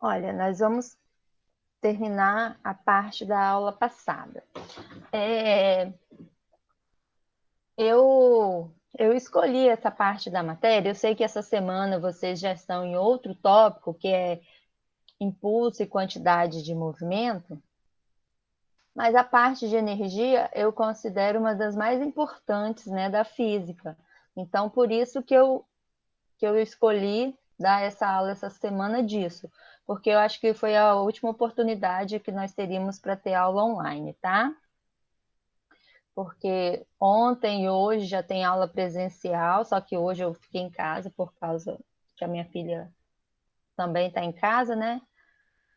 Olha, nós vamos terminar a parte da aula passada. Eu escolhi essa parte da matéria. Eu sei que essa semana vocês já estão em outro tópico, que é impulso e quantidade de movimento, mas a parte de energia eu considero uma das mais importantes, né, da física. Então, por isso que eu escolhi dar essa aula essa semana disso, porque eu acho que foi a última oportunidade que nós teríamos para ter aula online, tá? Porque ontem e hoje já tem aula presencial, só que hoje eu fiquei em casa por causa que a minha filha também está em casa, né?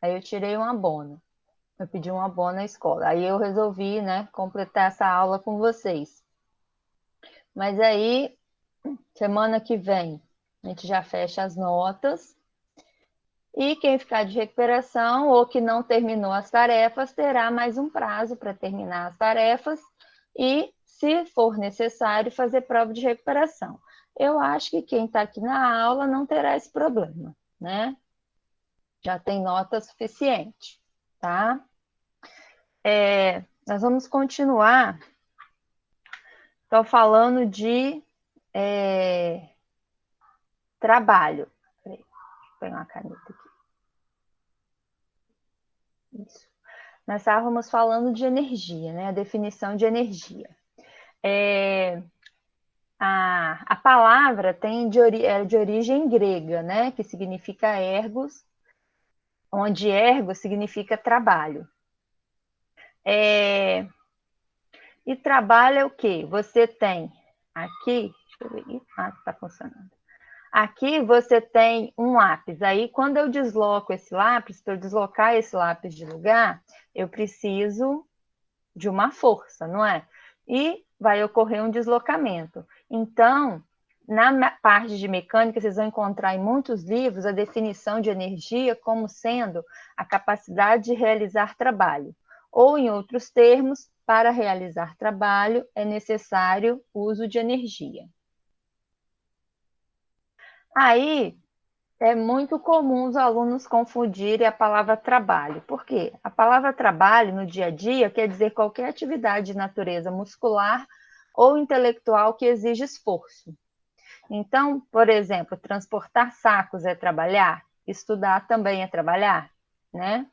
Aí eu tirei um abono. Eu pedi um abono na escola. Aí eu resolvi, né, completar essa aula com vocês. Mas aí, semana que vem, a gente já fecha as notas. E quem ficar de recuperação ou que não terminou as tarefas, terá mais um prazo para terminar as tarefas e, se for necessário, fazer prova de recuperação. Eu acho que quem está aqui na aula não terá esse problema, né? Já tem nota suficiente, tá? Nós vamos continuar. Estou falando de trabalho. Peraí, deixa eu pegar uma caneta aqui. Isso. Nós estávamos falando de energia, né? A definição de energia. A palavra é de origem grega, né? Que significa ergos, onde ergo significa trabalho. E trabalho é o quê? Você tem aqui, deixa eu ver, está funcionando. Aqui você tem um lápis. Aí, quando eu desloco esse lápis, para eu deslocar esse lápis de lugar, eu preciso de uma força, não é? E vai ocorrer um deslocamento. Então, na parte de mecânica, vocês vão encontrar em muitos livros a definição de energia como sendo a capacidade de realizar trabalho. Ou, em outros termos, para realizar trabalho é necessário o uso de energia. Aí, é muito comum os alunos confundirem a palavra trabalho. Por quê? A palavra trabalho, no dia a dia, quer dizer qualquer atividade de natureza muscular ou intelectual que exige esforço. Então, por exemplo, transportar sacos é trabalhar, estudar também é trabalhar, né?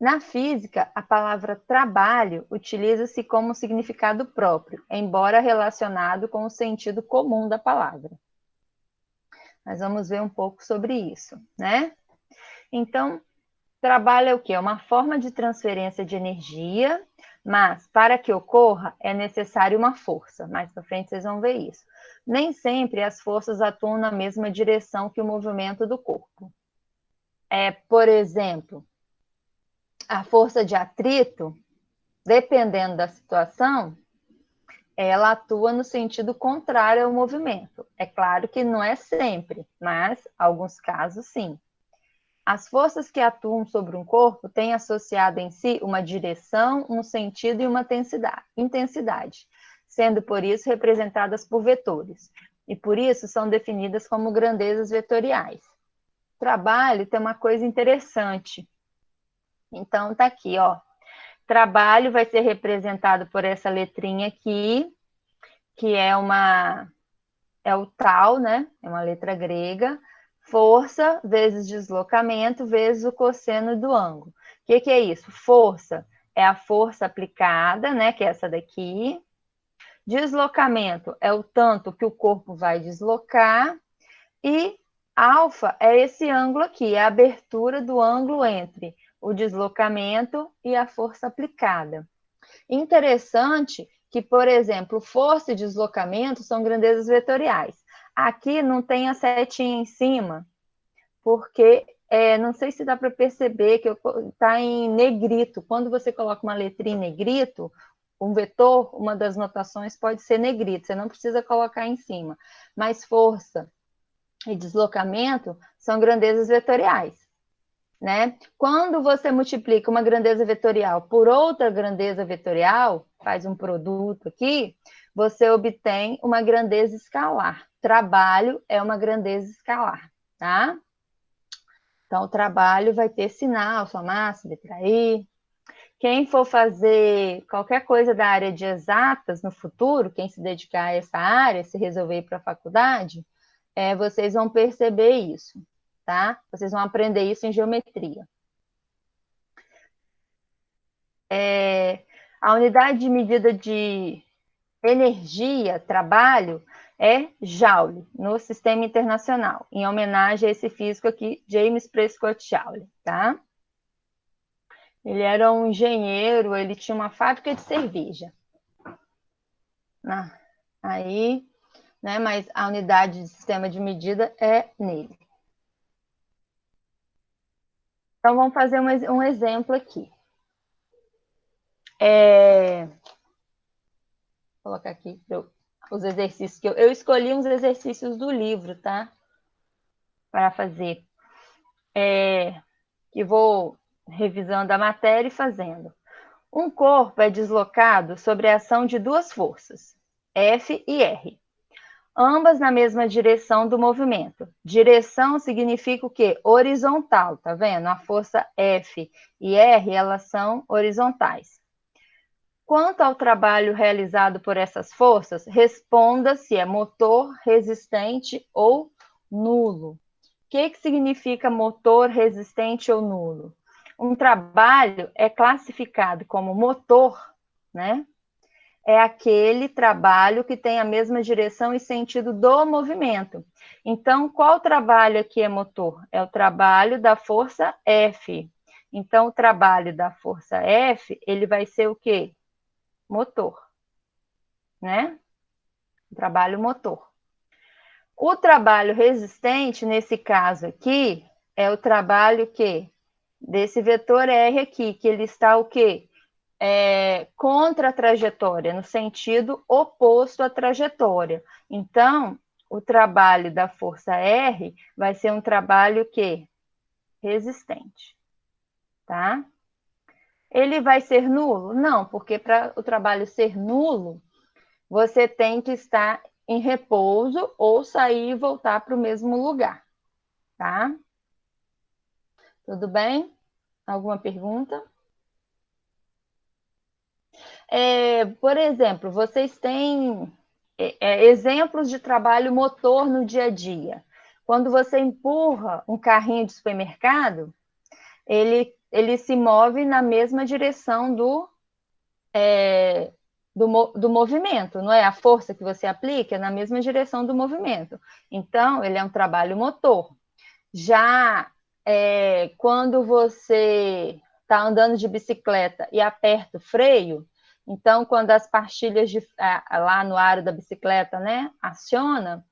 Na física, a palavra trabalho utiliza-se como significado próprio, embora relacionado com o sentido comum da palavra. Nós vamos ver um pouco sobre isso, né? Então, trabalho é o quê? É uma forma de transferência de energia, mas para que ocorra é necessário uma força. Mais para frente vocês vão ver isso. Nem sempre as forças atuam na mesma direção que o movimento do corpo. Por exemplo, a força de atrito, dependendo da situação, ela atua no sentido contrário ao movimento. É claro que não é sempre, mas alguns casos sim. As forças que atuam sobre um corpo têm associado em si uma direção, um sentido e uma intensidade, sendo por isso representadas por vetores, e por isso são definidas como grandezas vetoriais. O trabalho tem uma coisa interessante. Então, tá aqui, ó. Trabalho vai ser representado por essa letrinha aqui, que é o tal, né? É uma letra grega. Força vezes deslocamento vezes o cosseno do ângulo. O que é isso? Força é a força aplicada, né? Que é essa daqui. Deslocamento é o tanto que o corpo vai deslocar. E alfa é esse ângulo aqui, é a abertura do ângulo entre o deslocamento e a força aplicada. Interessante que, por exemplo, força e deslocamento são grandezas vetoriais. Aqui não tem a setinha em cima, porque não sei se dá para perceber que está em negrito. Quando você coloca uma letrinha em negrito, um vetor, uma das notações pode ser negrito, você não precisa colocar em cima. Mas força e deslocamento são grandezas vetoriais. Né? Quando você multiplica uma grandeza vetorial por outra grandeza vetorial, faz um produto aqui, você obtém uma grandeza escalar. Trabalho é uma grandeza escalar, tá? Então, o trabalho vai ter sinal, sua massa, letra I. Quem for fazer qualquer coisa da área de exatas no futuro, quem se dedicar a essa área, se resolver ir para a faculdade, vocês vão perceber isso, tá? Vocês vão aprender isso em geometria. A unidade de medida de energia, trabalho, é Joule, no Sistema Internacional, em homenagem a esse físico aqui, James Prescott Joule, tá? Ele era um engenheiro, ele tinha uma fábrica de cerveja. Aí, né, mas a unidade de sistema de medida é nele. Então, vamos fazer um exemplo aqui. Vou colocar aqui os exercícios que eu escolhi uns exercícios do livro, tá? Para fazer. Que vou revisando a matéria e fazendo. Um corpo é deslocado sobre a ação de duas forças, F e R, ambas na mesma direção do movimento. Direção significa o quê? Horizontal, tá vendo? A força F e R, elas são horizontais. Quanto ao trabalho realizado por essas forças, responda se é motor, resistente ou nulo. O que significa motor, resistente ou nulo? Um trabalho é classificado como motor, né? É aquele trabalho que tem a mesma direção e sentido do movimento. Então, qual trabalho aqui é motor? É o trabalho da força F. Então, o trabalho da força F, ele vai ser o quê? Motor, né? O trabalho motor. O trabalho resistente, nesse caso aqui, é o trabalho que desse vetor R aqui, que ele está o quê? Contra a trajetória, no sentido oposto à trajetória. Então, o trabalho da força R vai ser um trabalho que resistente, tá? Ele vai ser nulo? Não, porque para o trabalho ser nulo, você tem que estar em repouso ou sair e voltar para o mesmo lugar, tá? Tudo bem? Alguma pergunta? Por exemplo, vocês têm exemplos de trabalho motor no dia a dia. Quando você empurra um carrinho de supermercado, ele se move na mesma direção do movimento, não é? A força que você aplica é na mesma direção do movimento. Então, ele é um trabalho motor. Já quando você está andando de bicicleta e aperta o freio, então, quando as pastilhas lá no aro da bicicleta, né, aciona,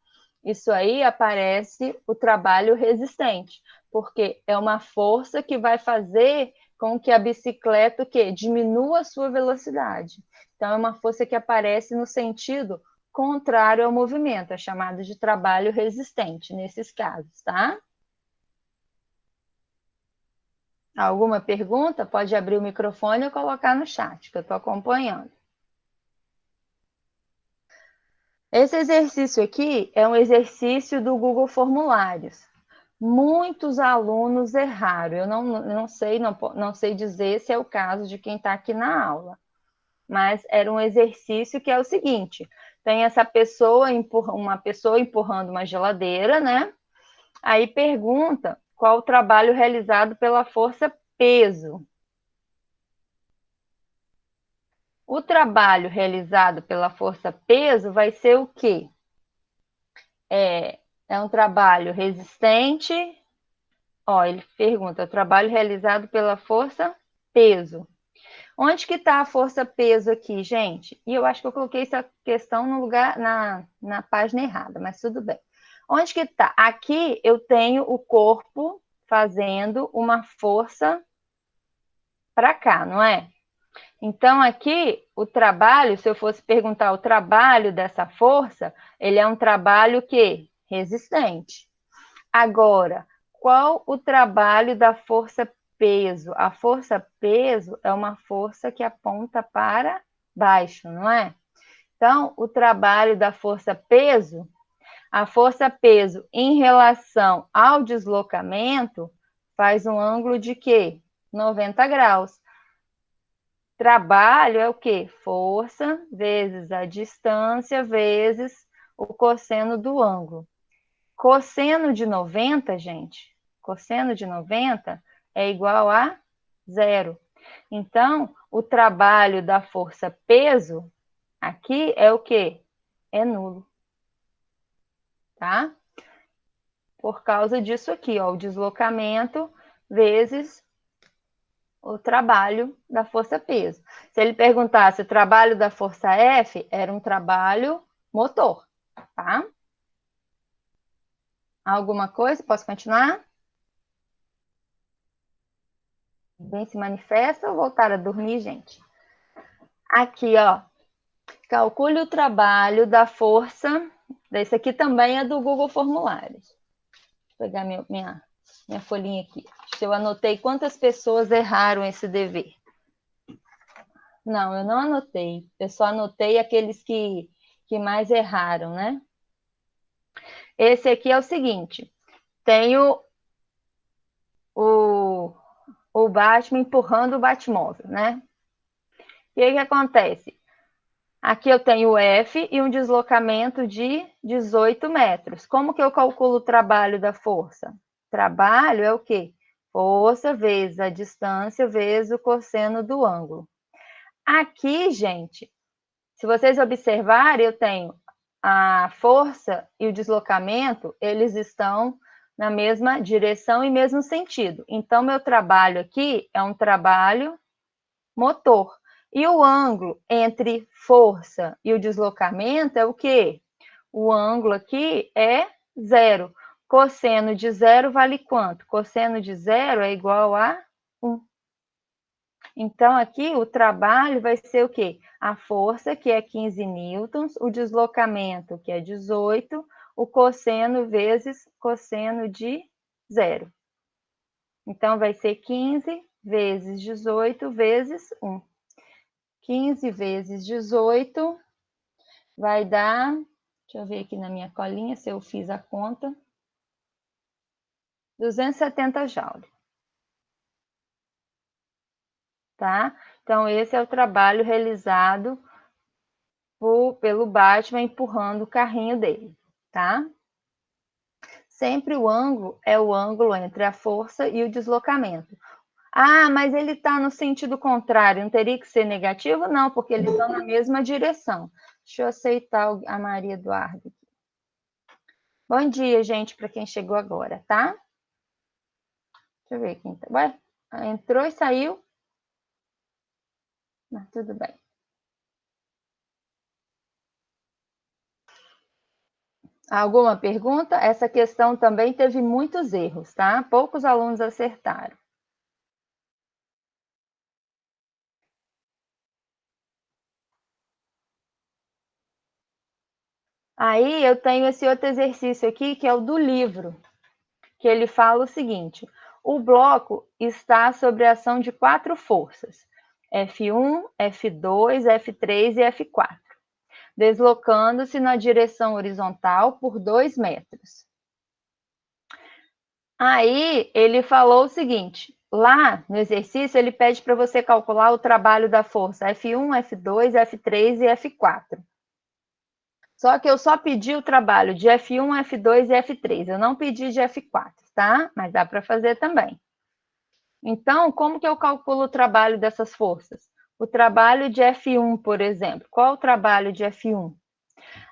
isso aí aparece o trabalho resistente, porque é uma força que vai fazer com que a bicicleta diminua a sua velocidade. Então, é uma força que aparece no sentido contrário ao movimento, é chamado de trabalho resistente nesses casos, tá? Alguma pergunta? Pode abrir o microfone ou colocar no chat, que eu estou acompanhando. Esse exercício aqui é um exercício do Google Formulários. Muitos alunos erraram. Eu não sei dizer se é o caso de quem está aqui na aula. Mas era um exercício que é o seguinte: tem essa pessoa, uma pessoa empurrando uma geladeira, né? Aí pergunta qual o trabalho realizado pela força peso. O trabalho realizado pela força peso vai ser o quê? É um trabalho resistente. Ó, ele pergunta, o trabalho realizado pela força peso. Onde que está a força peso aqui, gente? E eu acho que eu coloquei essa questão no lugar, na página errada, mas tudo bem. Onde que está? Aqui eu tenho o corpo fazendo uma força para cá, não é? Então, aqui, o trabalho, se eu fosse perguntar o trabalho dessa força, ele é um trabalho que resistente. Agora, qual o trabalho da força peso? A força peso é uma força que aponta para baixo, não é? Então, o trabalho da força peso, a força peso em relação ao deslocamento faz um ângulo de quê? 90 graus. Trabalho é o quê? Força vezes a distância vezes o cosseno do ângulo. Cosseno de 90, gente, cosseno de 90 é igual a zero. Então, o trabalho da força peso aqui é o quê? É nulo. Tá? Por causa disso aqui, ó, o deslocamento vezes o trabalho da força peso. Se ele perguntasse o trabalho da força F, era um trabalho motor, tá? Alguma coisa? Posso continuar? Bem se manifesta ou voltar a dormir, gente? Aqui, ó. Calcule o trabalho da força. Esse aqui também é do Google Formulários. Vou pegar minha folhinha aqui. Se eu anotei quantas pessoas erraram esse dever. Não, eu não anotei. Eu só anotei aqueles que mais erraram, né? Esse aqui é o seguinte. Tem o Batman empurrando o Batmóvel, né? E aí o que acontece? Aqui eu tenho o F e um deslocamento de 18 metros. Como que eu calculo o trabalho da força? Trabalho é o quê? Força vezes a distância vezes o cosseno do ângulo. Aqui, gente, se vocês observarem, eu tenho a força e o deslocamento, eles estão na mesma direção e mesmo sentido. Então, meu trabalho aqui é um trabalho motor. E o ângulo entre força e o deslocamento é o quê? O ângulo aqui é zero. Cosseno de zero vale quanto? Cosseno de zero é igual a 1. Então, aqui o trabalho vai ser o quê? A força, que é 15 newtons, o deslocamento, que é 18, o cosseno vezes cosseno de zero. Então, vai ser 15 vezes 18 vezes 1. 15 vezes 18 vai dar, deixa eu ver aqui na minha colinha se eu fiz a conta, 270 joules. Tá? Então, esse é o trabalho realizado pelo Batman empurrando o carrinho dele, tá? Sempre o ângulo é o ângulo entre a força e o deslocamento. Ah, mas ele está no sentido contrário, não teria que ser negativo? Não, porque eles estão na mesma direção. Deixa eu aceitar a Maria Eduarda. Bom dia, gente, para quem chegou agora, tá? Deixa eu ver quem tá. Ué, entrou e saiu? Mas tudo bem. Alguma pergunta? Essa questão também teve muitos erros, tá? Poucos alunos acertaram. Aí eu tenho esse outro exercício aqui, que é o do livro, que ele fala o seguinte: o bloco está sob a ação de 4 forças, F1, F2, F3 e F4, deslocando-se na direção horizontal por 2 metros. Aí ele falou o seguinte: lá no exercício, ele pede para você calcular o trabalho da força F1, F2, F3 e F4. Só que eu só pedi o trabalho de F1, F2 e F3. Eu não pedi de F4, tá? Mas dá para fazer também. Então, como que eu calculo o trabalho dessas forças? O trabalho de F1, por exemplo. Qual o trabalho de F1?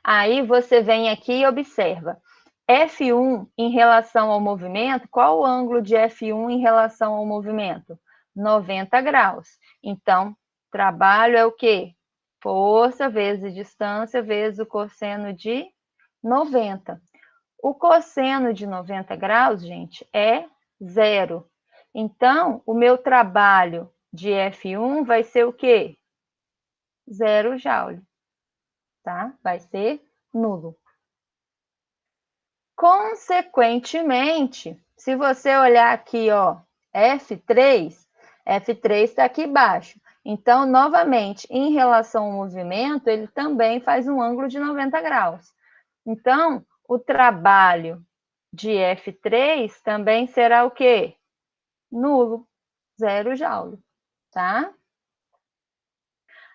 Aí você vem aqui e observa. F1 em relação ao movimento, qual o ângulo de F1 em relação ao movimento? 90 graus. Então, trabalho é o quê? Força vezes distância vezes o cosseno de 90. O cosseno de 90 graus, gente, é zero. Então, o meu trabalho de F1 vai ser o quê? 0 joule, tá? Vai ser nulo. Consequentemente, se você olhar aqui, ó, F3 está aqui embaixo. Então, novamente, em relação ao movimento, ele também faz um ângulo de 90 graus. Então, o trabalho de F3 também será o quê? nulo, 0 joule, tá?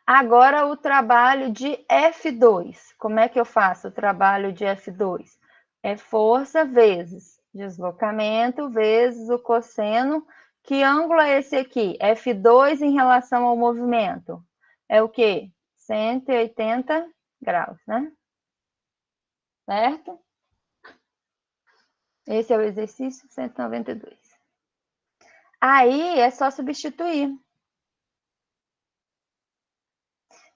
Agora o trabalho de F2. Como é que eu faço o trabalho de F2? É força vezes deslocamento vezes o cosseno. Que ângulo é esse aqui? F2 em relação ao movimento. É o quê? 180 graus, né? Certo? Esse é o exercício 192. Aí é só substituir.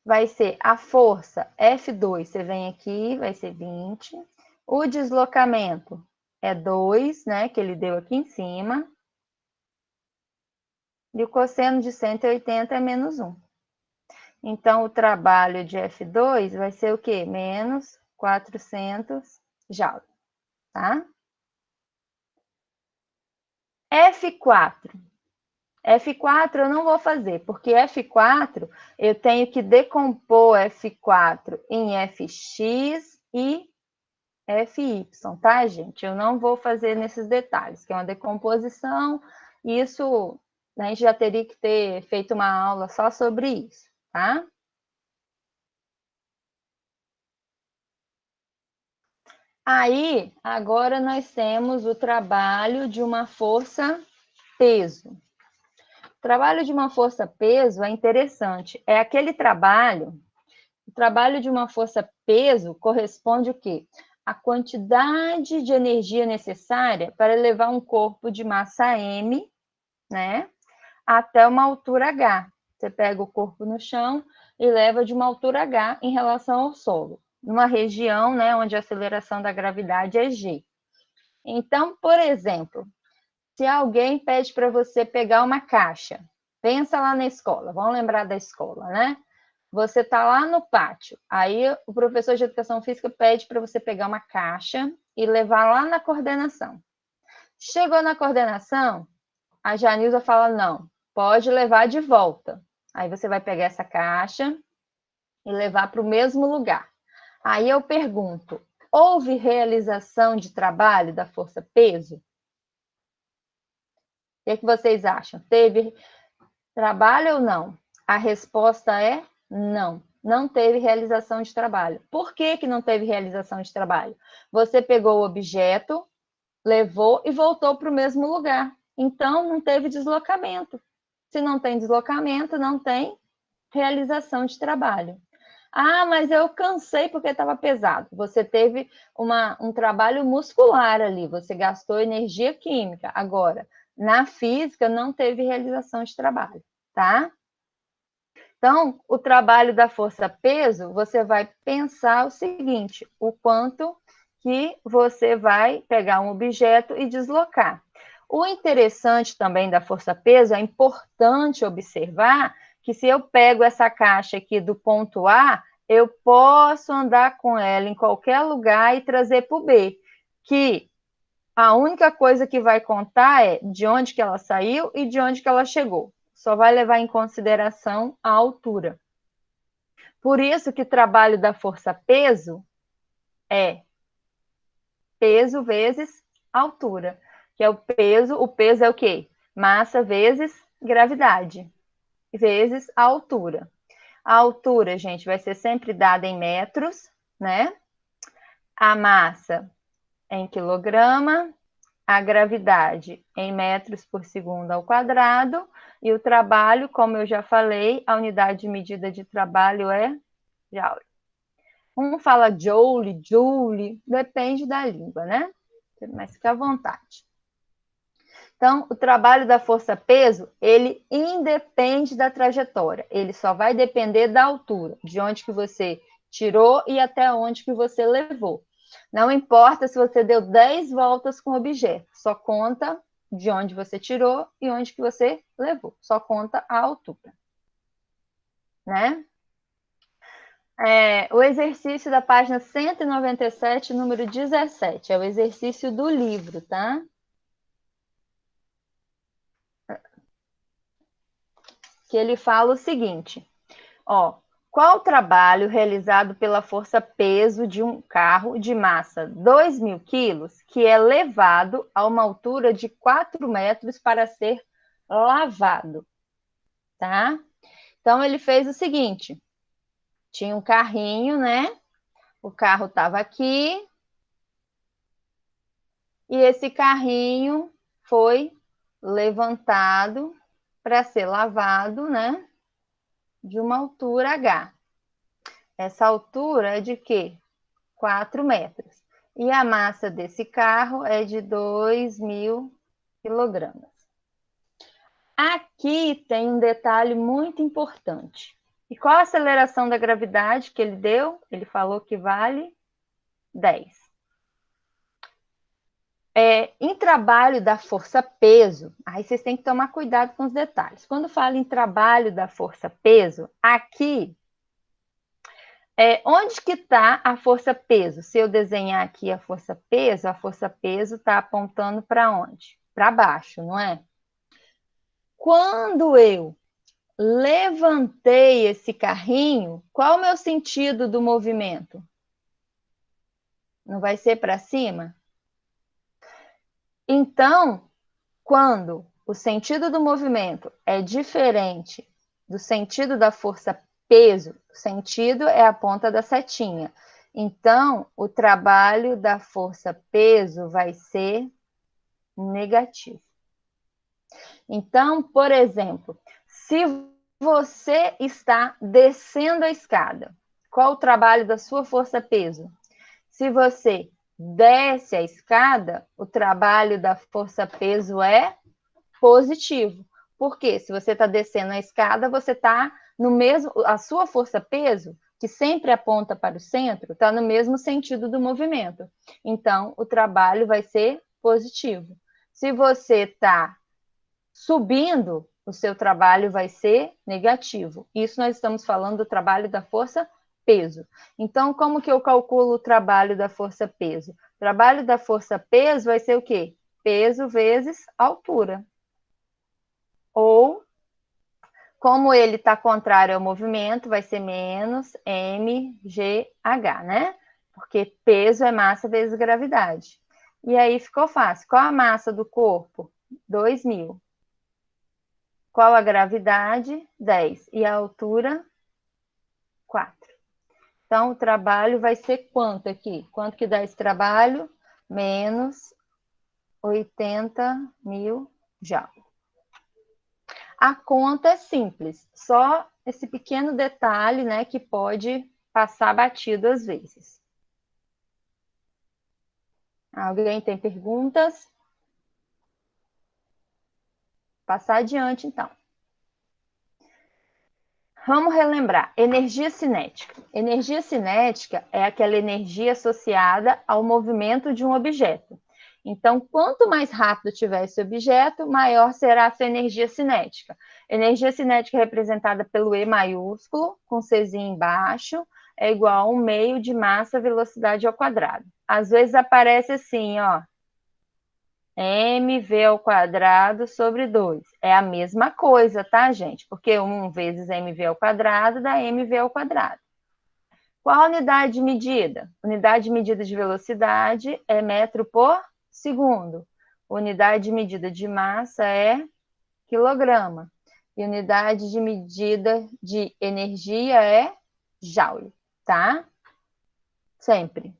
Vai ser a força F2, você vem aqui, vai ser 20. O deslocamento é 2, né, que ele deu aqui em cima. E o cosseno de 180 é menos 1. Então, o trabalho de F2 vai ser o quê? Menos 400 joules, tá? F4. F4 eu não vou fazer, porque F4 eu tenho que decompor F4 em Fx e FY, tá, gente? Eu não vou fazer nesses detalhes, que é uma decomposição, e isso a gente já teria que ter feito uma aula só sobre isso, tá? Aí, agora nós temos o trabalho de uma força-peso. O trabalho de uma força-peso é interessante. É aquele trabalho. O trabalho de uma força-peso corresponde o quê? A quantidade de energia necessária para levar um corpo de massa M, né, até uma altura H. Você pega o corpo no chão e leva de uma altura H em relação ao solo, numa região, né, onde a aceleração da gravidade é G. Então, por exemplo, se alguém pede para você pegar uma caixa, pensa lá na escola, vamos lembrar da escola, né? Você está lá no pátio, aí o professor de educação física pede para você pegar uma caixa e levar lá na coordenação. Chegou na coordenação, a Janilza fala, não, pode levar de volta. Aí você vai pegar essa caixa e levar para o mesmo lugar. Aí eu pergunto, houve realização de trabalho da força-peso? O que vocês acham? Teve trabalho ou não? A resposta é não. Não teve realização de trabalho. Por que que não teve realização de trabalho? Você pegou o objeto, levou e voltou para o mesmo lugar. Então, não teve deslocamento. Se não tem deslocamento, não tem realização de trabalho. Ah, mas eu cansei porque estava pesado. Você teve um trabalho muscular ali, você gastou energia química. Agora, na física, não teve realização de trabalho, tá? Então, o trabalho da força-peso, você vai pensar o seguinte, o quanto que você vai pegar um objeto e deslocar. O interessante também da força-peso, é importante observar que se eu pego essa caixa aqui do ponto A, eu posso andar com ela em qualquer lugar e trazer para o B, que a única coisa que vai contar é de onde que ela saiu e de onde que ela chegou. Só vai levar em consideração a altura. Por isso que o trabalho da força-peso é peso vezes altura, que é o peso é o quê? Massa vezes gravidade, vezes a altura. A altura, gente, vai ser sempre dada em metros, né? A massa em quilograma, a gravidade em metros por segundo ao quadrado, e o trabalho, como eu já falei, a unidade de medida de trabalho é joule. Um fala joule, joule, depende da língua, né? Mas fica à vontade. Então, o trabalho da força-peso, ele independe da trajetória, ele só vai depender da altura, de onde que você tirou e até onde que você levou. Não importa se você deu 10 voltas com o objeto, só conta de onde você tirou e onde que você levou, só conta a altura, né? O exercício da página 197, número 17, é o exercício do livro, tá? Que ele fala o seguinte, ó, qual o trabalho realizado pela força-peso de um carro de massa 2.000 quilos que é levado a uma altura de 4 metros para ser lavado, tá? Então, ele fez o seguinte, tinha um carrinho, né? O carro estava aqui, e esse carrinho foi levantado para ser lavado, né? De uma altura H. Essa altura é de quê? 4 metros. E a massa desse carro é de 2.000 quilogramas. Aqui tem um detalhe muito importante. E qual a aceleração da gravidade que ele deu? Ele falou que vale 10. Em trabalho da força-peso, aí vocês têm que tomar cuidado com os detalhes. Quando fala em trabalho da força-peso, aqui, onde que está a força-peso? Se eu desenhar aqui a força-peso está apontando para onde? Para baixo, não é? Quando eu levantei esse carrinho, qual o meu sentido do movimento? Não vai ser para cima? Então, quando o sentido do movimento é diferente do sentido da força-peso, o sentido é a ponta da setinha. Então, o trabalho da força-peso vai ser negativo. Então, por exemplo, se você está descendo a escada, qual o trabalho da sua força-peso? Se você desce a escada, o trabalho da força-peso é positivo. Por quê? Se você está descendo a escada, você está no mesmo. A sua força-peso, que sempre aponta para o centro, está no mesmo sentido do movimento. Então, o trabalho vai ser positivo. Se você está subindo, o seu trabalho vai ser negativo. Isso nós estamos falando do trabalho da força-peso. Então, como que eu calculo o trabalho da força-peso? O trabalho da força-peso vai ser o quê? Peso vezes altura. Ou, como ele está contrário ao movimento, vai ser menos mgh, né? Porque peso é massa vezes gravidade. E aí ficou fácil. Qual a massa do corpo? 2.000. Qual a gravidade? 10. E a altura? 4. Então, o trabalho vai ser quanto aqui? Quanto que dá esse trabalho? Menos 80.000 joules. A conta é simples, só esse pequeno detalhe, né, que pode passar batido às vezes. Alguém tem perguntas? Passar adiante, então. Vamos relembrar. Energia cinética. Energia cinética é aquela energia associada ao movimento de um objeto. Então, quanto mais rápido tiver esse objeto, maior será a sua energia cinética. Energia cinética representada pelo E maiúsculo, com Czinho embaixo, é igual a 1 meio de massa velocidade ao quadrado. Às vezes aparece assim, ó, mv ao quadrado sobre 2. É a mesma coisa, tá, gente? Porque 1 vezes mv ao quadrado dá mv ao quadrado. Qual a unidade de medida? Unidade de medida de velocidade é metro por segundo. Unidade de medida de massa é quilograma. E unidade de medida de energia é joule, tá? Sempre.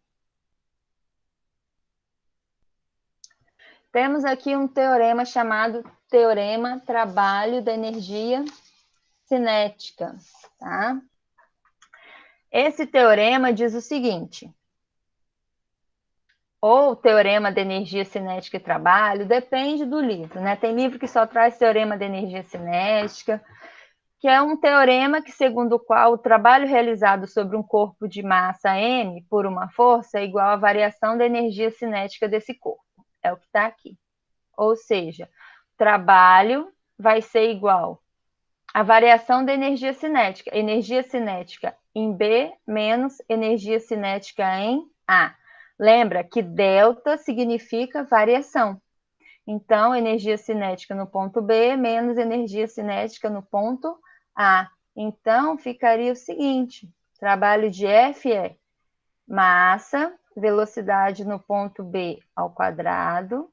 Temos aqui um teorema chamado Teorema Trabalho da Energia Cinética, tá? Esse teorema diz o seguinte, ou Teorema da Energia Cinética e Trabalho, depende do livro, né? Tem livro que só traz Teorema da Energia Cinética, que é um teorema que, segundo o qual o trabalho realizado sobre um corpo de massa m por uma força é igual à variação da energia cinética desse corpo. É o que está aqui. Ou seja, trabalho vai ser igual à variação da energia cinética. Energia cinética em B menos energia cinética em A. Lembra que delta significa variação. Então, energia cinética no ponto B menos energia cinética no ponto A. Então, ficaria o seguinte, trabalho de F é massa, velocidade no ponto B ao quadrado,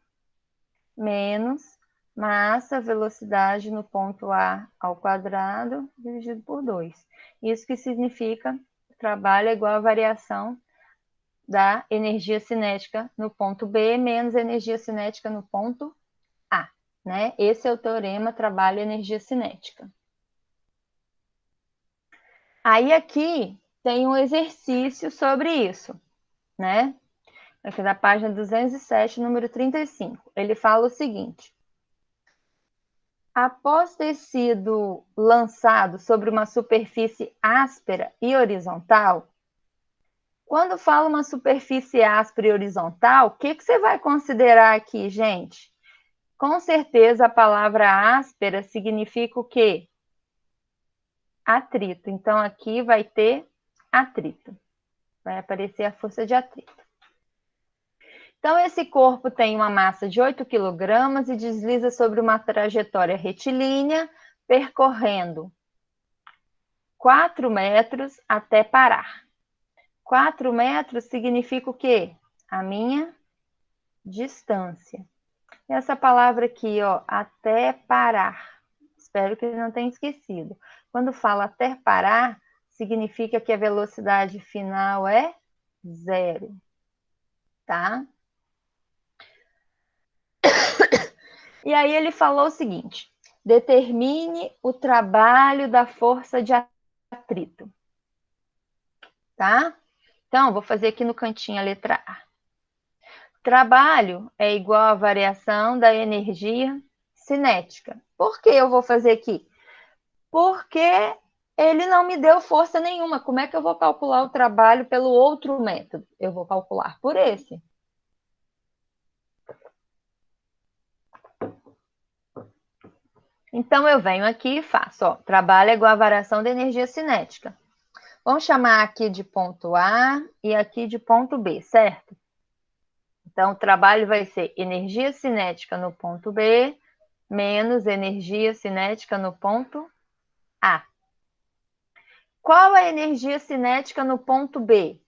menos massa, velocidade no ponto A ao quadrado, dividido por 2. Isso que significa trabalho é igual à variação da energia cinética no ponto B menos energia cinética no ponto A, né? Esse é o teorema trabalho e energia cinética. Aí aqui tem um exercício sobre isso, né? Aqui da página 207, número 35. Ele fala o seguinte: após ter sido lançado sobre uma superfície áspera e horizontal, quando fala uma superfície áspera e horizontal, o que você vai considerar aqui, gente? Com certeza a palavra áspera significa o quê? Atrito. Então aqui vai ter atrito. Vai aparecer a força de atrito. Então esse corpo tem uma massa de 8 kg e desliza sobre uma trajetória retilínea, percorrendo 4 metros até parar. 4 metros significa o quê? A minha distância. E essa palavra aqui, ó, até parar. Espero que não tenha esquecido. Quando fala até parar, significa que a velocidade final é 0, tá? E aí ele falou o seguinte: determine o trabalho da força de atrito, tá? Então, vou fazer aqui no cantinho a letra A. Trabalho é igual à variação da energia cinética. Por que eu vou fazer aqui? Porque ele não me deu força nenhuma. Como é que eu vou calcular o trabalho pelo outro método? Eu vou calcular por esse. Então, eu venho aqui e faço, ó, trabalho é igual à variação da energia cinética. Vamos chamar aqui de ponto A e aqui de ponto B, certo? Então, o trabalho vai ser energia cinética no ponto B menos energia cinética no ponto A. Qual é a energia cinética no ponto B?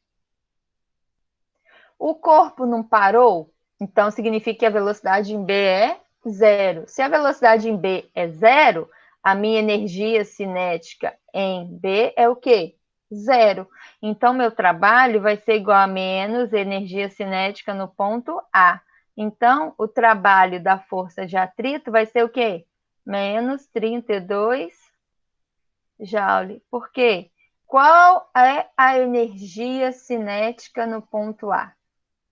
O corpo não parou, então significa que a velocidade em B é 0. Se a velocidade em B é 0, a minha energia cinética em B é o quê? 0. Então, meu trabalho vai ser igual a menos energia cinética no ponto A. Então, o trabalho da força de atrito vai ser o quê? Menos 32 joule. Por quê? Qual é a energia cinética no ponto A?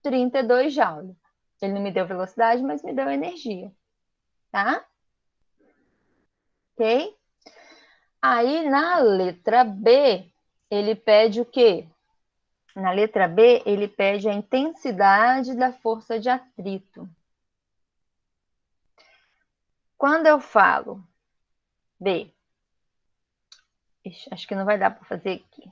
32 joules. Ele não me deu velocidade, mas me deu energia. Tá? Ok? Aí, na letra B, ele pede o quê? Na letra B, ele pede a intensidade da força de atrito. Quando eu falo B, acho que não vai dar para fazer aqui.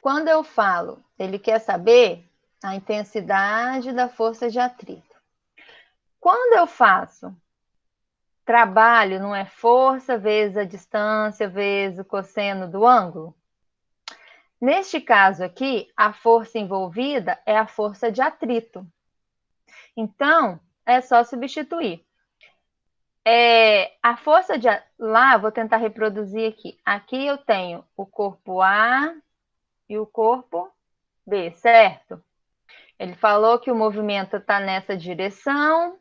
Quando eu falo, ele quer saber a intensidade da força de atrito. Quando eu faço trabalho, não é força vezes a distância vezes o cosseno do ângulo? Neste caso aqui, a força envolvida é a força de atrito. Então, é só substituir. A força de... Lá, vou tentar reproduzir aqui. Aqui eu tenho o corpo A e o corpo B, certo? Ele falou que o movimento está nessa direção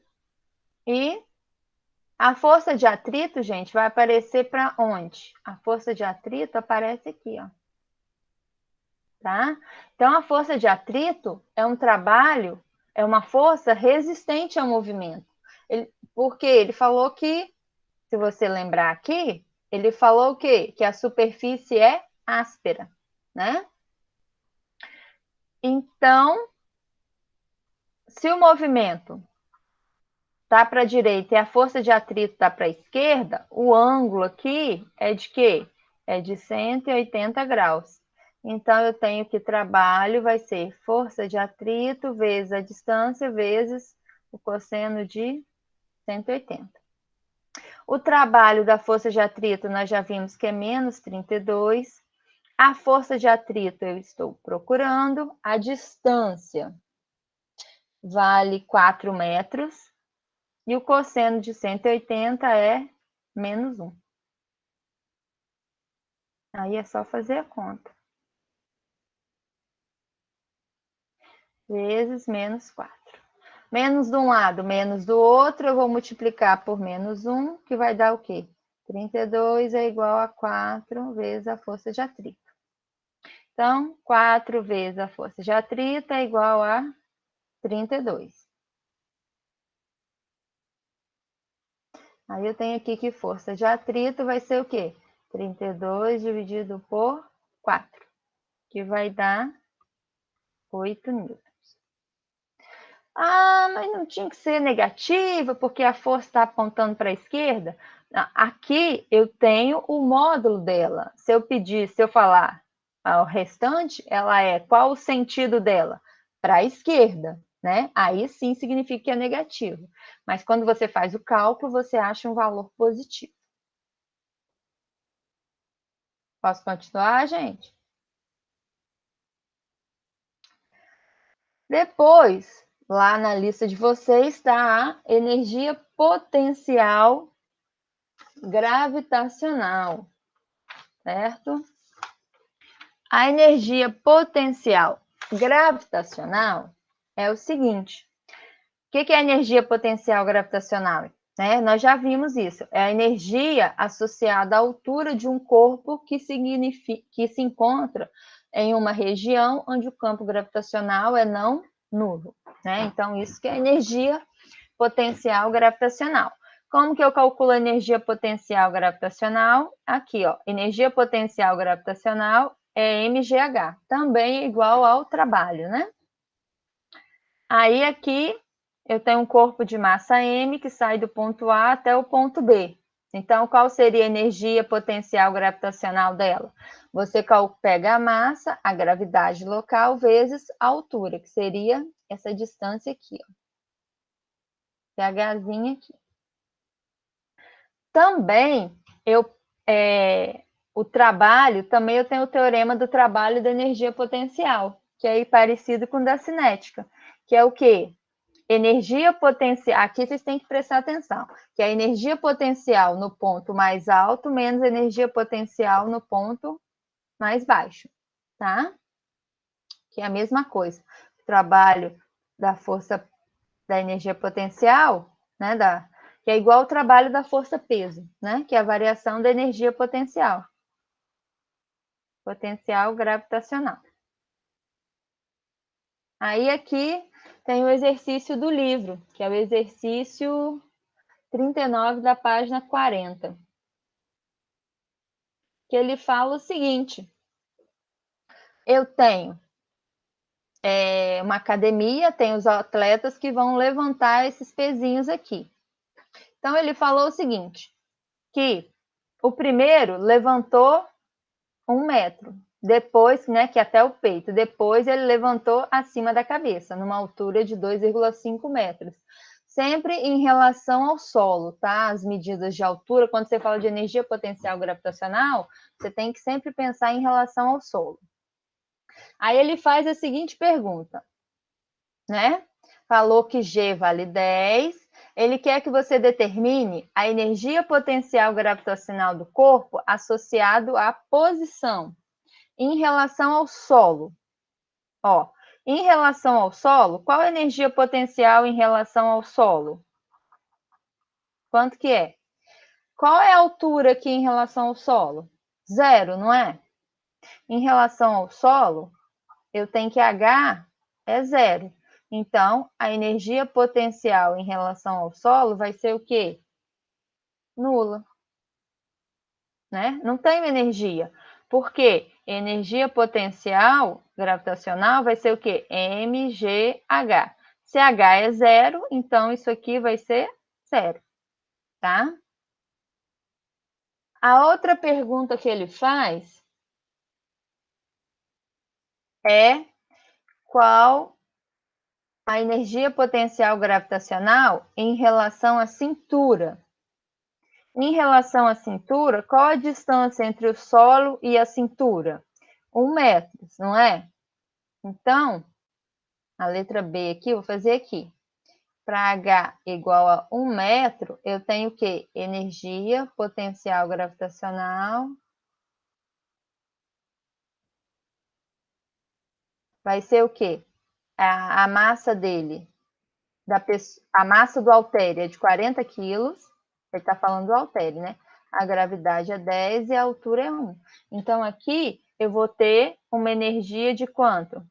e a força de atrito, gente, vai aparecer para onde? A força de atrito aparece aqui, ó. Tá? Então, a força de atrito é um trabalho, é uma força resistente ao movimento. Porque ele falou que, se você lembrar aqui, ele falou o quê? Que a superfície é áspera, né? Então, se o movimento tá para a direita e a força de atrito tá para a esquerda, o ângulo aqui é de quê? É de 180 graus. Então, eu tenho que trabalho vai ser força de atrito vezes a distância vezes o cosseno de 180. O trabalho da força de atrito nós já vimos que é menos 32. A força de atrito eu estou procurando. A distância vale 4 metros. E o cosseno de 180 é menos 1. Aí é só fazer a conta. Vezes menos 4. Menos de um lado, menos do outro, eu vou multiplicar por menos 1, que vai dar o quê? 32 é igual a 4 vezes a força de atrito. Então, 4 vezes a força de atrito é igual a 32. Aí eu tenho aqui que força de atrito vai ser o quê? 32 dividido por 4, que vai dar 8 newtons. Ah, mas não tinha que ser negativa, porque a força está apontando para a esquerda? Aqui eu tenho o módulo dela. Se eu falar o restante, ela é qual o sentido dela? Para a esquerda, né? Aí sim significa que é negativo. Mas quando você faz o cálculo, você acha um valor positivo. Posso continuar, gente? Depois, lá na lista de vocês está a energia potencial gravitacional, certo? A energia potencial gravitacional é o seguinte: o que é a energia potencial gravitacional? Nós já vimos isso. É a energia associada à altura de um corpo que se encontra em uma região onde o campo gravitacional é não nulo. Então, isso que é energia potencial gravitacional. Como que eu calculo a energia potencial gravitacional? Aqui, ó, energia potencial gravitacional é mgh, também é igual ao trabalho, né? Aí aqui eu tenho um corpo de massa m que sai do ponto A até o ponto B. Então, qual seria a energia potencial gravitacional dela? Você pega a massa, a gravidade local, vezes a altura, que seria essa distância aqui, ó. PHzinha aqui. Também o trabalho, também eu tenho o teorema do trabalho da energia potencial, que é parecido com o da cinética, que é o quê? Energia potencial, aqui vocês têm que prestar atenção, que é a energia potencial no ponto mais alto menos energia potencial no ponto mais baixo, tá? Que é a mesma coisa. O trabalho da força da energia potencial, né, que é igual ao trabalho da força-peso, né, que é a variação da energia potencial gravitacional. Aí aqui tem o exercício do livro, que é o exercício 39 da página 40, que ele fala o seguinte: eu tenho uma academia, tem os atletas que vão levantar esses pezinhos aqui. Então ele falou o seguinte, que o primeiro levantou 1 metro, depois, né, que até o peito, depois ele levantou acima da cabeça, numa altura de 2,5 metros. Sempre em relação ao solo, tá? As medidas de altura, quando você fala de energia potencial gravitacional, você tem que sempre pensar em relação ao solo. Aí ele faz a seguinte pergunta, né? Falou que G vale 10, ele quer que você determine a energia potencial gravitacional do corpo associado à posição em relação ao solo. Ó, em relação ao solo, qual a energia potencial em relação ao solo? Quanto que é? Qual é a altura aqui em relação ao solo? 0, não é? Em relação ao solo, eu tenho que H é 0. Então, a energia potencial em relação ao solo vai ser o quê? Nula. Né? Não tem energia. Por quê? Energia potencial gravitacional vai ser o quê? mgh. Se H é 0, então isso aqui vai ser 0, tá? A outra pergunta que ele faz é qual a energia potencial gravitacional em relação à cintura. Em relação à cintura, qual a distância entre o solo e a cintura? 1 metro, não é? Então, A letra B aqui, eu vou fazer aqui. Para H igual a 1 metro, eu tenho o quê? Energia potencial gravitacional vai ser o quê? A massa dele, a massa do haltério é de 40 quilos, ele está falando do haltério, né? A gravidade é 10 e a altura é 1. Então, aqui eu vou ter uma energia de quanto?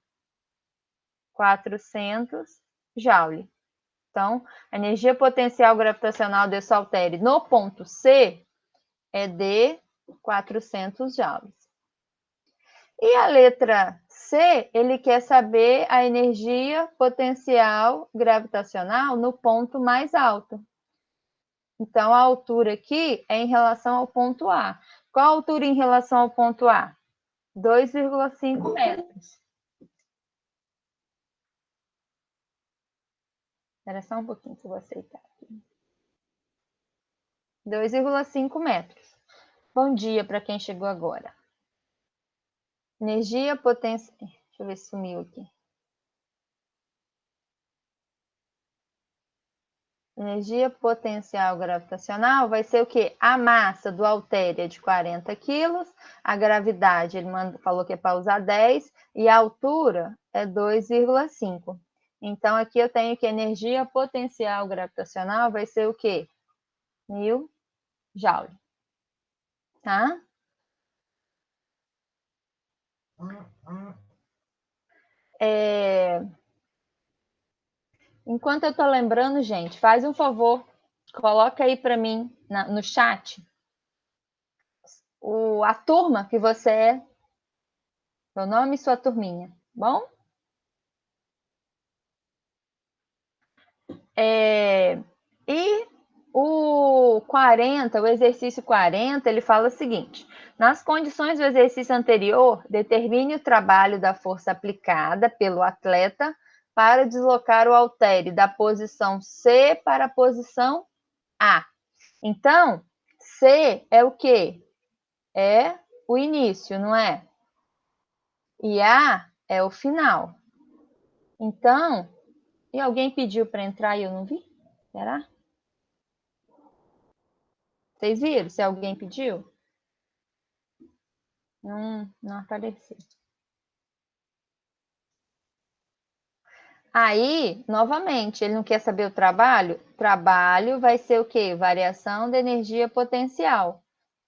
400 joule. Então, a energia potencial gravitacional desse haltério no ponto C é de 400 joules. E a letra C, ele quer saber a energia potencial gravitacional no ponto mais alto. Então, a altura aqui é em relação ao ponto A. Qual a altura em relação ao ponto A? 2,5 metros. Espera só um pouquinho que eu vou aceitar aqui. 2,5 metros. Bom dia para quem chegou agora. Energia potencial... Deixa eu ver se sumiu aqui. Energia potencial gravitacional vai ser o quê? A massa do haltério é de 40 quilos, a gravidade, ele falou que é para usar 10, e a altura é 2,5. Então, aqui eu tenho que a energia potencial gravitacional vai ser o quê? 1000 joule. Tá? Enquanto eu estou lembrando, gente, faz um favor, coloca aí para mim no chat a turma que você é, seu nome e sua turminha, bom? E o 40, o exercício 40, ele fala o seguinte: nas condições do exercício anterior, determine o trabalho da força aplicada pelo atleta para deslocar o haltério da posição C para a posição A. Então, C é o quê? É o início, não é? E A é o final. Então, e alguém pediu para entrar e eu não vi? Será? Vocês viram se alguém pediu? Não apareceu. Aí, novamente, ele não quer saber o trabalho? Trabalho vai ser o quê? Variação da energia potencial,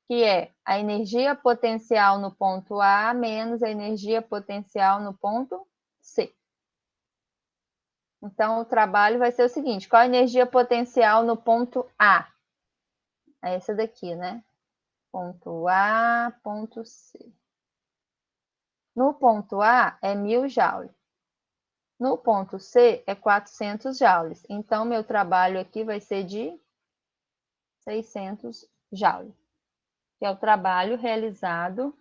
que é a energia potencial no ponto A menos a energia potencial no ponto C. Então, o trabalho vai ser o seguinte: qual a energia potencial no ponto A? É essa daqui, né? Ponto A, ponto C. No ponto A é 1000 joules. No ponto C é 400 joules. Então, meu trabalho aqui vai ser de 600 joules, que é o trabalho realizado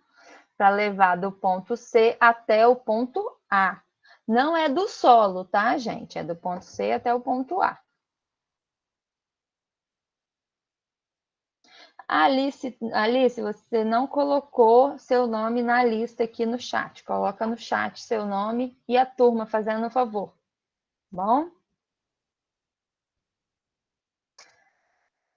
para levar do ponto C até o ponto A. Não é do solo, tá, gente? É do ponto C até o ponto A. Alice, você não colocou seu nome na lista aqui no chat. Coloca no chat seu nome e a turma, fazendo um favor. Bom?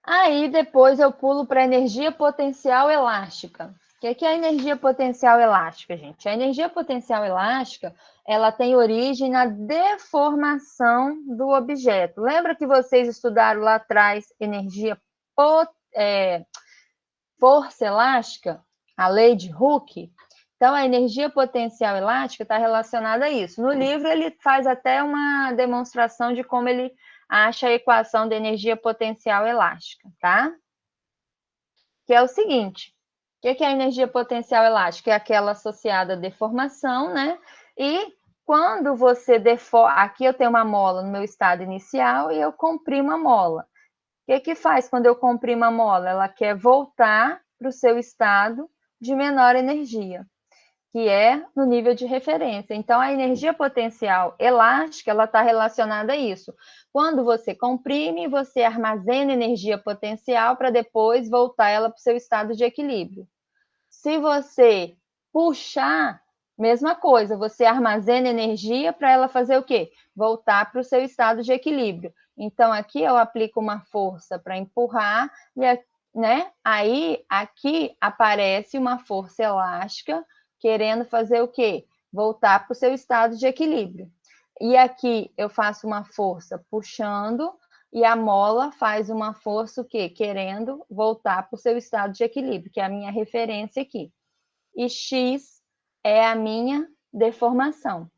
Aí depois eu pulo para a energia potencial elástica. O que é a energia potencial elástica, gente? A energia potencial elástica, ela tem origem na deformação do objeto. Lembra que vocês estudaram lá atrás força elástica, a lei de Hooke? Então, a energia potencial elástica está relacionada a isso. No livro, ele faz até uma demonstração de como ele acha a equação da energia potencial elástica, tá? Que é o seguinte: o que é a energia potencial elástica? É aquela associada à deformação, né? E quando você deforma, aqui eu tenho uma mola no meu estado inicial e eu comprimo a mola. O que faz quando eu comprimo a mola? Ela quer voltar para o seu estado de menor energia, que é no nível de referência. Então, a energia potencial elástica, ela está relacionada a isso. Quando você comprime, você armazena energia potencial para depois voltar ela para o seu estado de equilíbrio. Se você puxar, Mesma coisa, você armazena energia para ela fazer o quê? Voltar para o seu estado de equilíbrio. Então, aqui eu aplico uma força para empurrar, né? Aí, aqui aparece uma força elástica querendo fazer o quê? Voltar para o seu estado de equilíbrio. E aqui eu faço uma força puxando e a mola faz uma força o quê? Querendo voltar para o seu estado de equilíbrio, que é a minha referência aqui. E X é a minha deformação.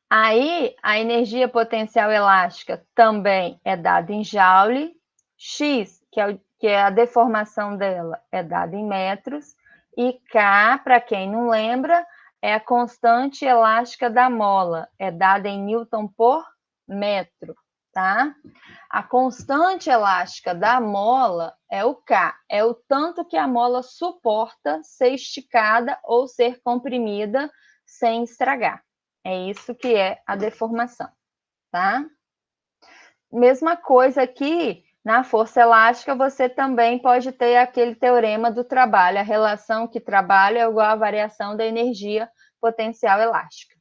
Aí, a energia potencial elástica também é dada em Joule. X, que é a deformação dela, é dada em metros. E K, para quem não lembra, é a constante elástica da mola, é dada em Newton por metro, tá? A constante elástica da mola é o K, é o tanto que a mola suporta ser esticada ou ser comprimida sem estragar. É isso que é a deformação, tá? Mesma coisa aqui, na força elástica, você também pode ter aquele teorema do trabalho, a relação que trabalho é igual à variação da energia potencial elástica,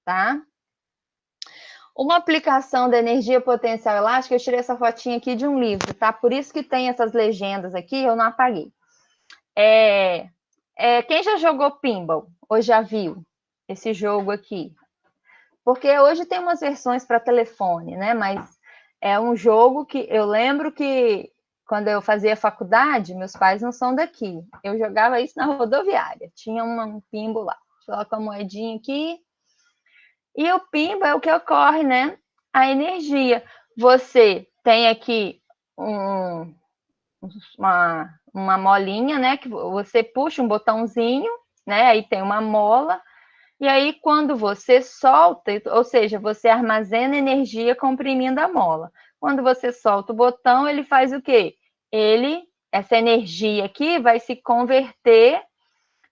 tá? Uma aplicação da energia potencial elástica, eu tirei essa fotinha aqui de um livro, tá? Por isso que tem essas legendas aqui, eu não apaguei. Quem já jogou pinball ou já viu esse jogo aqui? Porque hoje tem umas versões para telefone, né? Mas é um jogo que eu lembro que quando eu fazia faculdade, meus pais não são daqui. Eu jogava isso na rodoviária. Tinha um pinball lá. Coloca a moedinha aqui. E o pinball é o que ocorre, né? A energia. Você tem aqui uma molinha, né? Que você puxa um botãozinho, né? Aí tem uma mola. E aí, quando você solta, ou seja, você armazena energia comprimindo a mola. Quando você solta o botão, ele faz o quê? Essa energia aqui vai se converter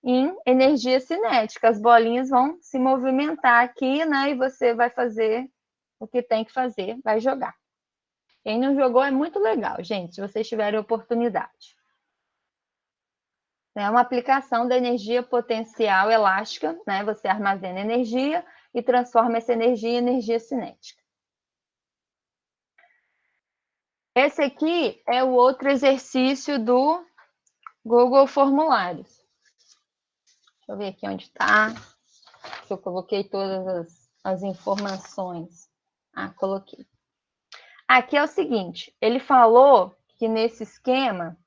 em energia cinética. As bolinhas vão se movimentar aqui, né? E você vai fazer o que tem que fazer, vai jogar. Quem não jogou é muito legal, gente, se vocês tiverem oportunidade. É uma aplicação da energia potencial elástica, né? Você armazena energia e transforma essa energia em energia cinética. Esse aqui é o outro exercício do Google Formulários. Deixa eu ver aqui onde está. Se eu coloquei todas as informações. Coloquei. Aqui é o seguinte, ele falou que nesse esquema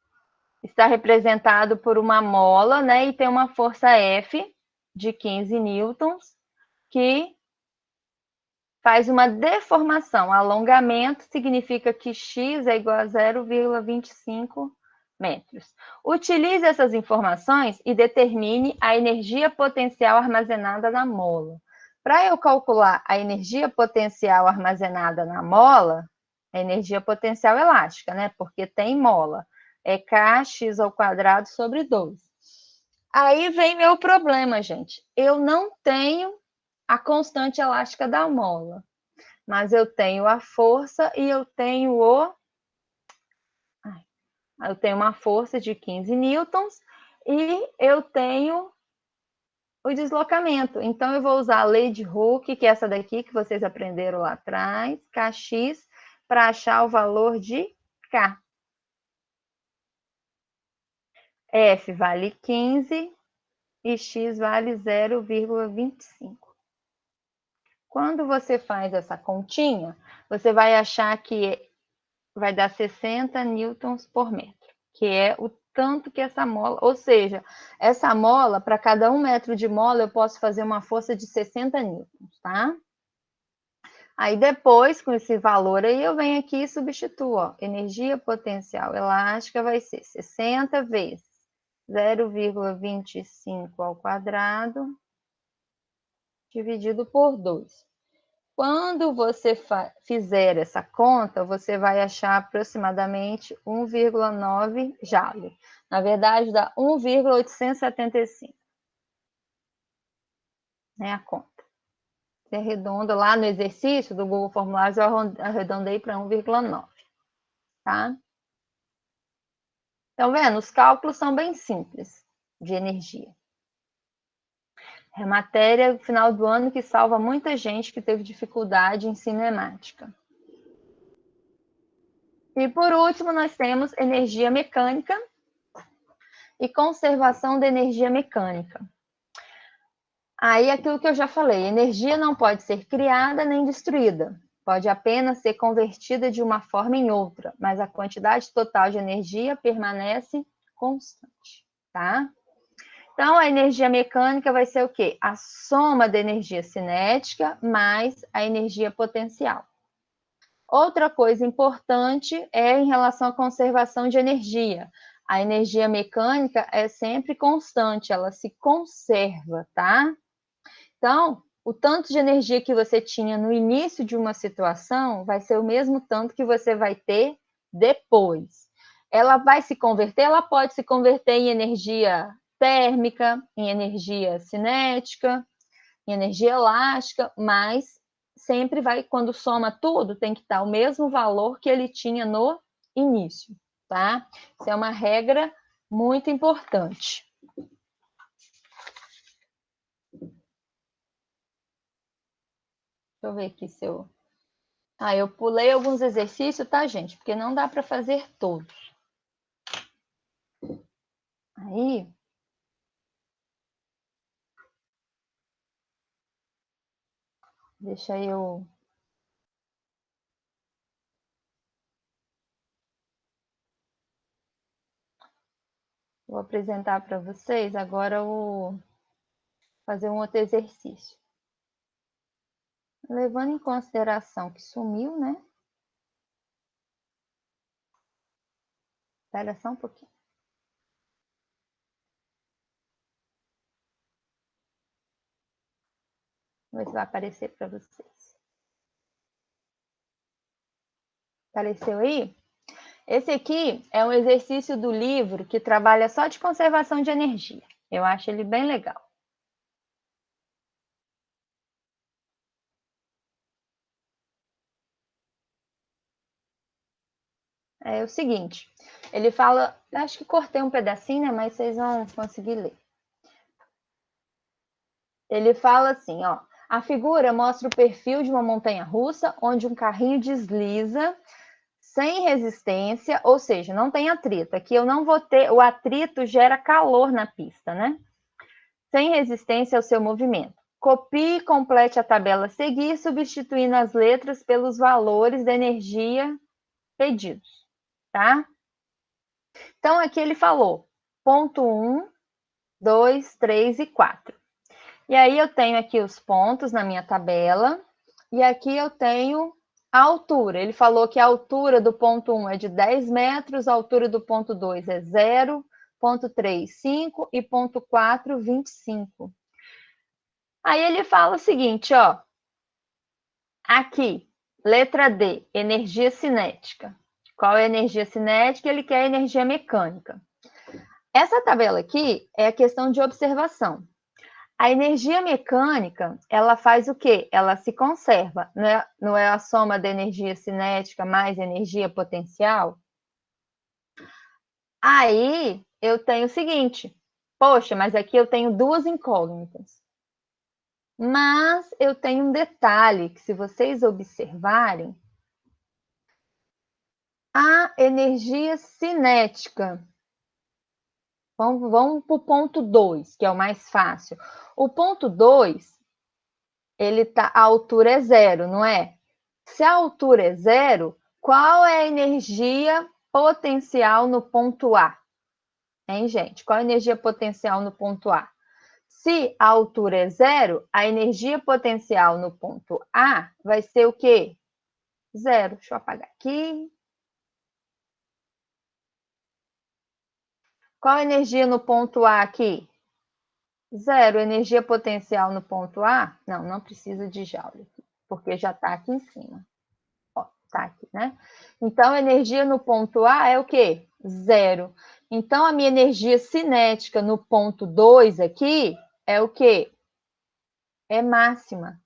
está representado por uma mola, né? E tem uma força F de 15 newtons, que faz uma deformação. Alongamento significa que x é igual a 0,25 metros. Utilize essas informações e determine a energia potencial armazenada na mola. Para eu calcular a energia potencial armazenada na mola, a energia potencial elástica, né? Porque tem mola. É kx ao quadrado sobre 2. Aí vem meu problema, gente. Eu não tenho a constante elástica da mola, mas eu tenho a força e eu tenho uma força de 15 newtons e eu tenho o deslocamento. Então, eu vou usar a lei de Hooke, que é essa daqui que vocês aprenderam lá atrás, Kx, para achar o valor de K. F vale 15 e X vale 0,25. Quando você faz essa continha, você vai achar que vai dar 60 newtons por metro, que é o tanto que essa mola, ou seja, essa mola, para cada 1 metro de mola, eu posso fazer uma força de 60 newtons, tá? Aí depois, com esse valor aí, eu venho aqui e substituo, ó, energia potencial elástica vai ser 60 vezes 0,25 ao quadrado, dividido por 2. Quando você fizer essa conta, você vai achar aproximadamente 1,9 Joule. Na verdade, dá 1,875. É a conta. Você arredonda lá no exercício do Google Formulários, eu arredondei para 1,9. Tá? Então, vendo? Os cálculos são bem simples de energia. É matéria no final do ano que salva muita gente que teve dificuldade em cinemática. E por último, nós temos energia mecânica e conservação da energia mecânica. Aí aquilo que eu já falei, energia não pode ser criada nem destruída, pode apenas ser convertida de uma forma em outra, mas a quantidade total de energia permanece constante, tá? Então, a energia mecânica vai ser o quê? A soma da energia cinética mais a energia potencial. Outra coisa importante é em relação à conservação de energia. A energia mecânica é sempre constante, ela se conserva, tá? Então, o tanto de energia que você tinha no início de uma situação vai ser o mesmo tanto que você vai ter depois. Ela vai se converter, ela pode se converter em energia térmica, em energia cinética, em energia elástica, mas sempre vai, quando soma tudo, tem que estar o mesmo valor que ele tinha no início, tá? Isso é uma regra muito importante. Deixa eu ver aqui se eu... eu pulei alguns exercícios, tá, gente? Porque não dá para fazer todos. Aí... Deixa eu... Vou apresentar para vocês agora fazer um outro exercício. Levando em consideração que sumiu, né? Espera só um pouquinho. Vamos ver se vai aparecer para vocês. Apareceu aí? Esse aqui é um exercício do livro que trabalha só de conservação de energia. Eu acho ele bem legal. É o seguinte, ele fala, acho que cortei um pedacinho, né, mas vocês vão conseguir ler. Ele fala assim, ó, a figura mostra o perfil de uma montanha-russa onde um carrinho desliza sem resistência, ou seja, não tem atrito. Aqui eu não vou ter, o atrito gera calor na pista, né? Sem resistência ao seu movimento. Copie e complete a tabela a seguir, substituindo as letras pelos valores da energia pedidos, tá? Então, aqui ele falou ponto 1, 2, 3 e 4. E aí eu tenho aqui os pontos na minha tabela, e aqui eu tenho a altura. Ele falou que a altura do ponto 1 é de 10 metros, a altura do ponto 2 é 0, ponto 3, 5 e ponto 4, 25. Aí ele fala o seguinte, ó. Aqui, letra D, energia cinética. Qual é a energia cinética? Ele quer energia mecânica. Essa tabela aqui é a questão de observação. A energia mecânica, ela faz o quê? Ela se conserva, não é a soma da energia cinética mais energia potencial? Aí, eu tenho o seguinte, poxa, mas aqui eu tenho duas incógnitas. Mas eu tenho um detalhe que, se vocês observarem, a energia cinética. Vamos para o ponto 2, que é o mais fácil. O ponto 2, a altura é 0, não é? Se a altura é 0, qual é a energia potencial no ponto A? Hein, gente? Qual é a energia potencial no ponto A? Se a altura é 0, a energia potencial no ponto A vai ser o quê? 0. Deixa eu apagar aqui. Qual a energia no ponto A aqui? 0. Energia potencial no ponto A? Não precisa de Joule, porque já está aqui em cima. Ó, tá aqui, né? Então, energia no ponto A é o quê? 0. Então, a minha energia cinética no ponto 2 aqui é o quê? É máxima.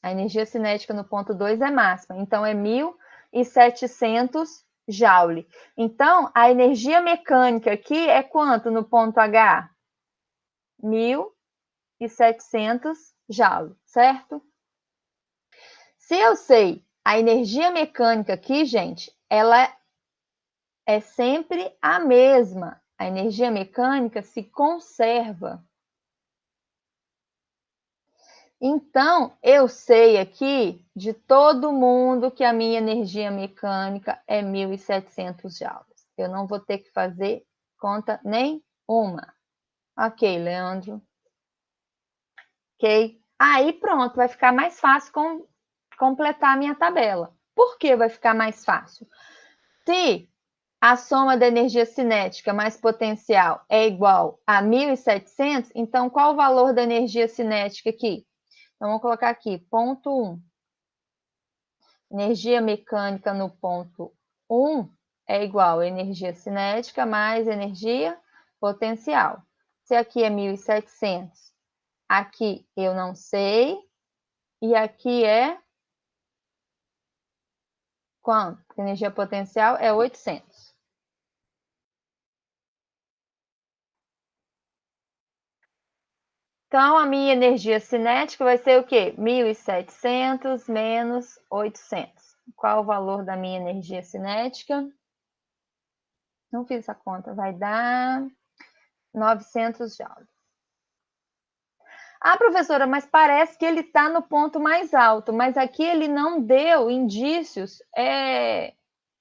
A energia cinética no ponto 2 é máxima. Então, é 1.700 Joule. Então, a energia mecânica aqui é quanto no ponto H? 1.700 1.700 joules, certo? Se eu sei a energia mecânica aqui, gente, ela é sempre a mesma. A energia mecânica se conserva. Então, eu sei aqui de todo mundo que a minha energia mecânica é 1.700 joules. Eu não vou ter que fazer conta nenhuma. Ok, Leandro. Ok. Aí pronto, vai ficar mais fácil completar a minha tabela. Por que vai ficar mais fácil? Se a soma da energia cinética mais potencial é igual a 1.700, então qual o valor da energia cinética aqui? Então, vamos colocar aqui, ponto 1. Energia mecânica no ponto 1 é igual a energia cinética mais energia potencial. Se aqui é 1.700, aqui eu não sei, e aqui é quanto? Energia potencial é 800. Então, a minha energia cinética vai ser o quê? 1.700 menos 800. Qual o valor da minha energia cinética? Não fiz essa conta. Vai dar 900 joules. Ah, professora, mas parece que ele está no ponto mais alto, mas aqui ele não deu indícios.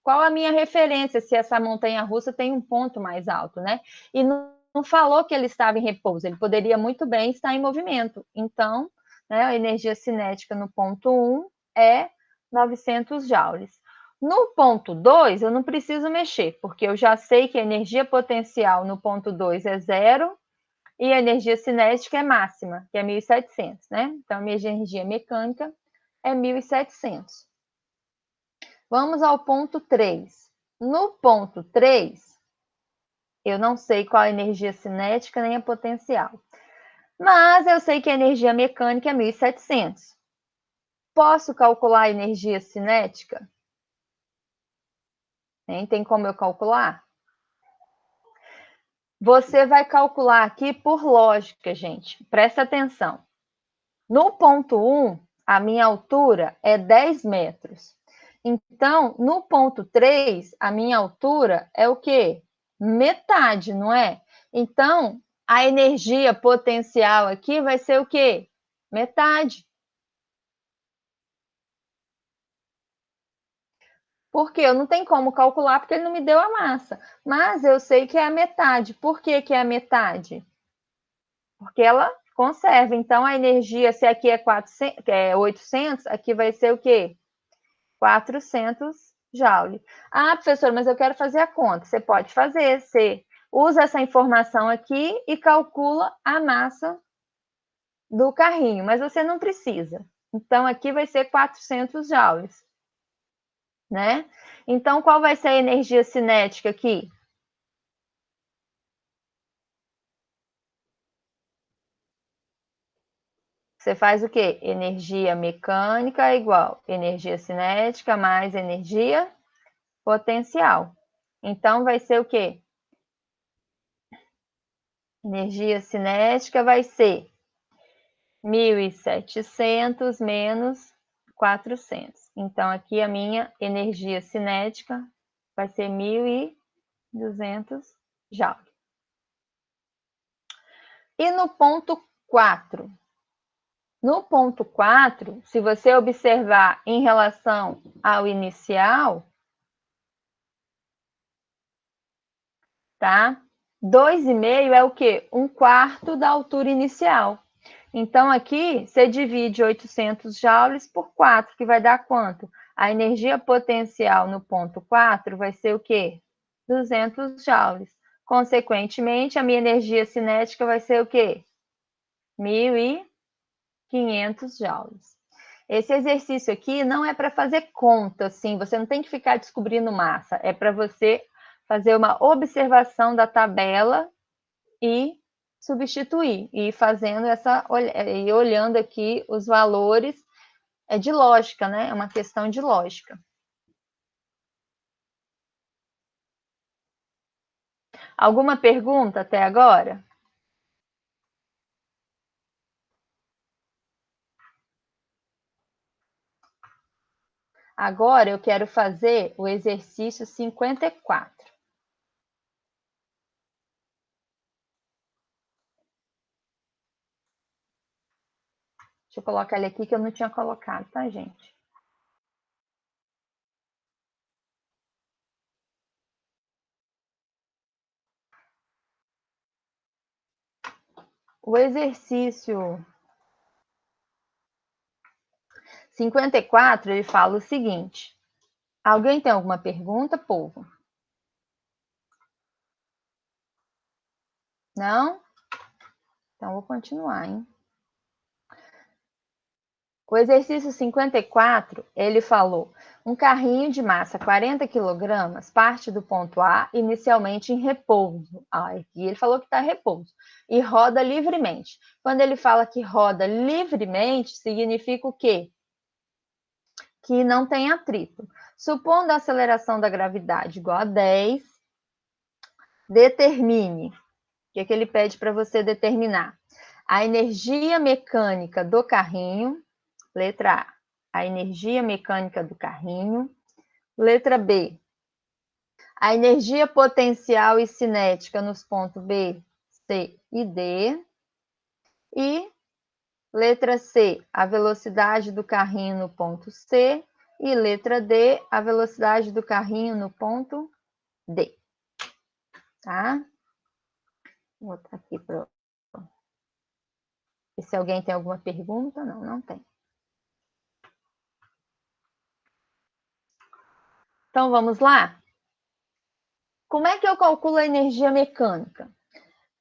Qual a minha referência se essa montanha-russa tem um ponto mais alto, né? E não falou que ele estava em repouso, ele poderia muito bem estar em movimento. Então, né, a energia cinética no ponto 1 é 900 joules. No ponto 2, eu não preciso mexer, porque eu já sei que a energia potencial no ponto 2 é zero, e a energia cinética é máxima, que é 1.700, né? Então, a minha energia mecânica é 1.700. Vamos ao ponto 3. No ponto 3, eu não sei qual a energia cinética nem a potencial, mas eu sei que a energia mecânica é 1.700. Posso calcular a energia cinética? Tem como eu calcular? Você vai calcular aqui por lógica, gente. Presta atenção. No ponto 1, a minha altura é 10 metros. Então, no ponto 3, a minha altura é o quê? Metade, não é? Então, a energia potencial aqui vai ser o quê? Metade. Porque eu não tenho como calcular porque ele não me deu a massa. Mas eu sei que é a metade. Por que que é a metade? Porque ela conserva. Então, a energia, se aqui é 800, aqui vai ser o quê? 400 joule. Ah, professor, mas eu quero fazer a conta. Você pode fazer. Você usa essa informação aqui e calcula a massa do carrinho, mas você não precisa. Então, aqui vai ser 400 joules, né? Então, qual vai ser a energia cinética aqui? Você faz o quê? Energia mecânica é igual energia cinética mais energia potencial. Então, vai ser o quê? Energia cinética vai ser 1.700 menos 400. Então, aqui a minha energia cinética vai ser 1.200 joules. E no ponto 4? No ponto 4, se você observar em relação ao inicial, tá? 2,5 é o quê? 1/4 da altura inicial. Então, aqui, você divide 800 joules por 4, que vai dar quanto? A energia potencial no ponto 4 vai ser o quê? 200 joules. Consequentemente, a minha energia cinética vai ser o quê? 1.500 joules. Esse exercício aqui não é para fazer conta, assim, você não tem que ficar descobrindo massa, é para você fazer uma observação da tabela e substituir, e fazendo e olhando aqui os valores, é de lógica, né? É uma questão de lógica. Alguma pergunta até agora? Agora eu quero fazer o exercício 54. Deixa eu colocar ele aqui que eu não tinha colocado, tá, gente? O exercício 54, ele fala o seguinte. Alguém tem alguma pergunta, povo? Não? Então, vou continuar, hein? O exercício 54, ele falou: um carrinho de massa 40 kg parte do ponto A inicialmente em repouso. Aqui ele falou que está em repouso. E roda livremente. Quando ele fala que roda livremente, significa o quê? Que não tem atrito. Supondo a aceleração da gravidade igual a 10, determine. O que ele pede para você determinar? A energia mecânica do carrinho. Letra A energia mecânica do carrinho. Letra B, a energia potencial e cinética nos pontos B, C e D. E letra C, a velocidade do carrinho no ponto C. E letra D, a velocidade do carrinho no ponto D. Tá? Vou botar aqui para ver se alguém tem alguma pergunta. Não, não tem. Então, vamos lá? Como é que eu calculo a energia mecânica?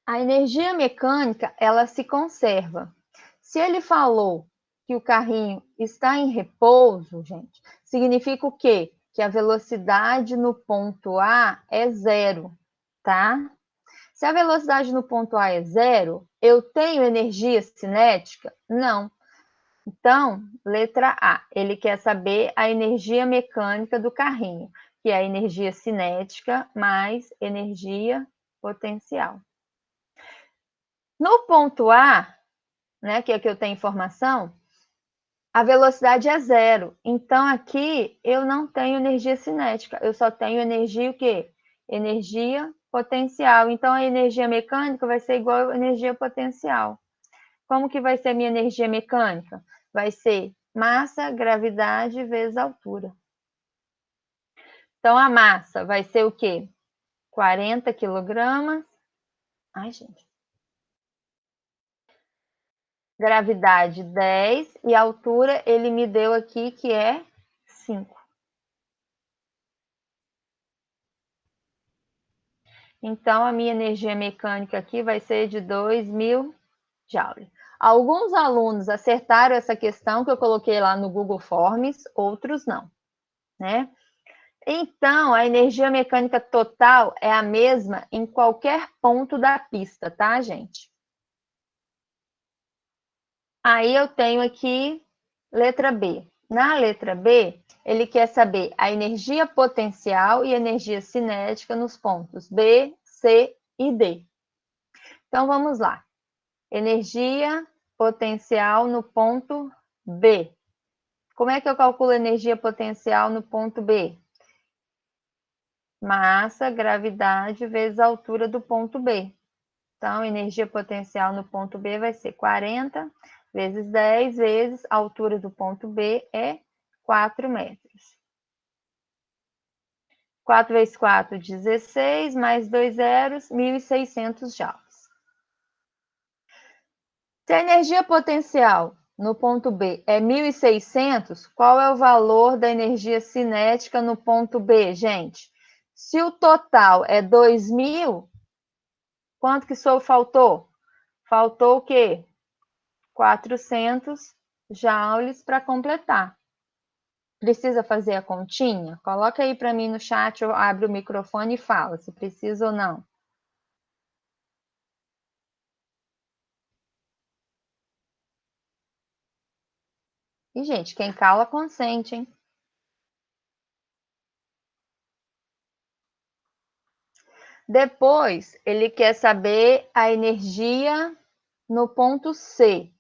A energia mecânica, ela se conserva. Se ele falou que o carrinho está em repouso, gente, significa o quê? Que a velocidade no ponto A é zero, tá? Se a velocidade no ponto A é zero, eu tenho energia cinética? Não. Então, letra A, ele quer saber a energia mecânica do carrinho, que é a energia cinética mais energia potencial. No ponto A, né, que é que eu tenho informação, a velocidade é zero. Então, aqui eu não tenho energia cinética, eu só tenho energia o quê? Energia potencial. Então, a energia mecânica vai ser igual à energia potencial. Como que vai ser minha energia mecânica? Vai ser massa, gravidade vezes altura. Então, a massa vai ser o quê? 40 quilogramas. Ai, gente. Gravidade 10 e altura ele me deu aqui que é 5. Então, a minha energia mecânica aqui vai ser de 2.000 joules. Alguns alunos acertaram essa questão que eu coloquei lá no Google Forms, outros não, né? Então, a energia mecânica total é a mesma em qualquer ponto da pista, tá, gente? Aí eu tenho aqui letra B. Na letra B, ele quer saber a energia potencial e energia cinética nos pontos B, C e D. Então, vamos lá. Energia potencial no ponto B. Como é que eu calculo a energia potencial no ponto B? Massa, gravidade vezes a altura do ponto B. Então, energia potencial no ponto B vai ser 40 vezes 10 vezes a altura do ponto B é 4 metros. 4 vezes 4, 16, mais 2 zeros, 1.600 joules. Se a energia potencial no ponto B é 1.600, qual é o valor da energia cinética no ponto B, gente? Se o total é 2.000, quanto que só faltou? Faltou o quê? 400 joules para completar. Precisa fazer a continha? Coloca aí para mim no chat, ou abre o microfone e fala se precisa ou não. E, gente, quem cala consente, hein? Depois, ele quer saber a energia no ponto C.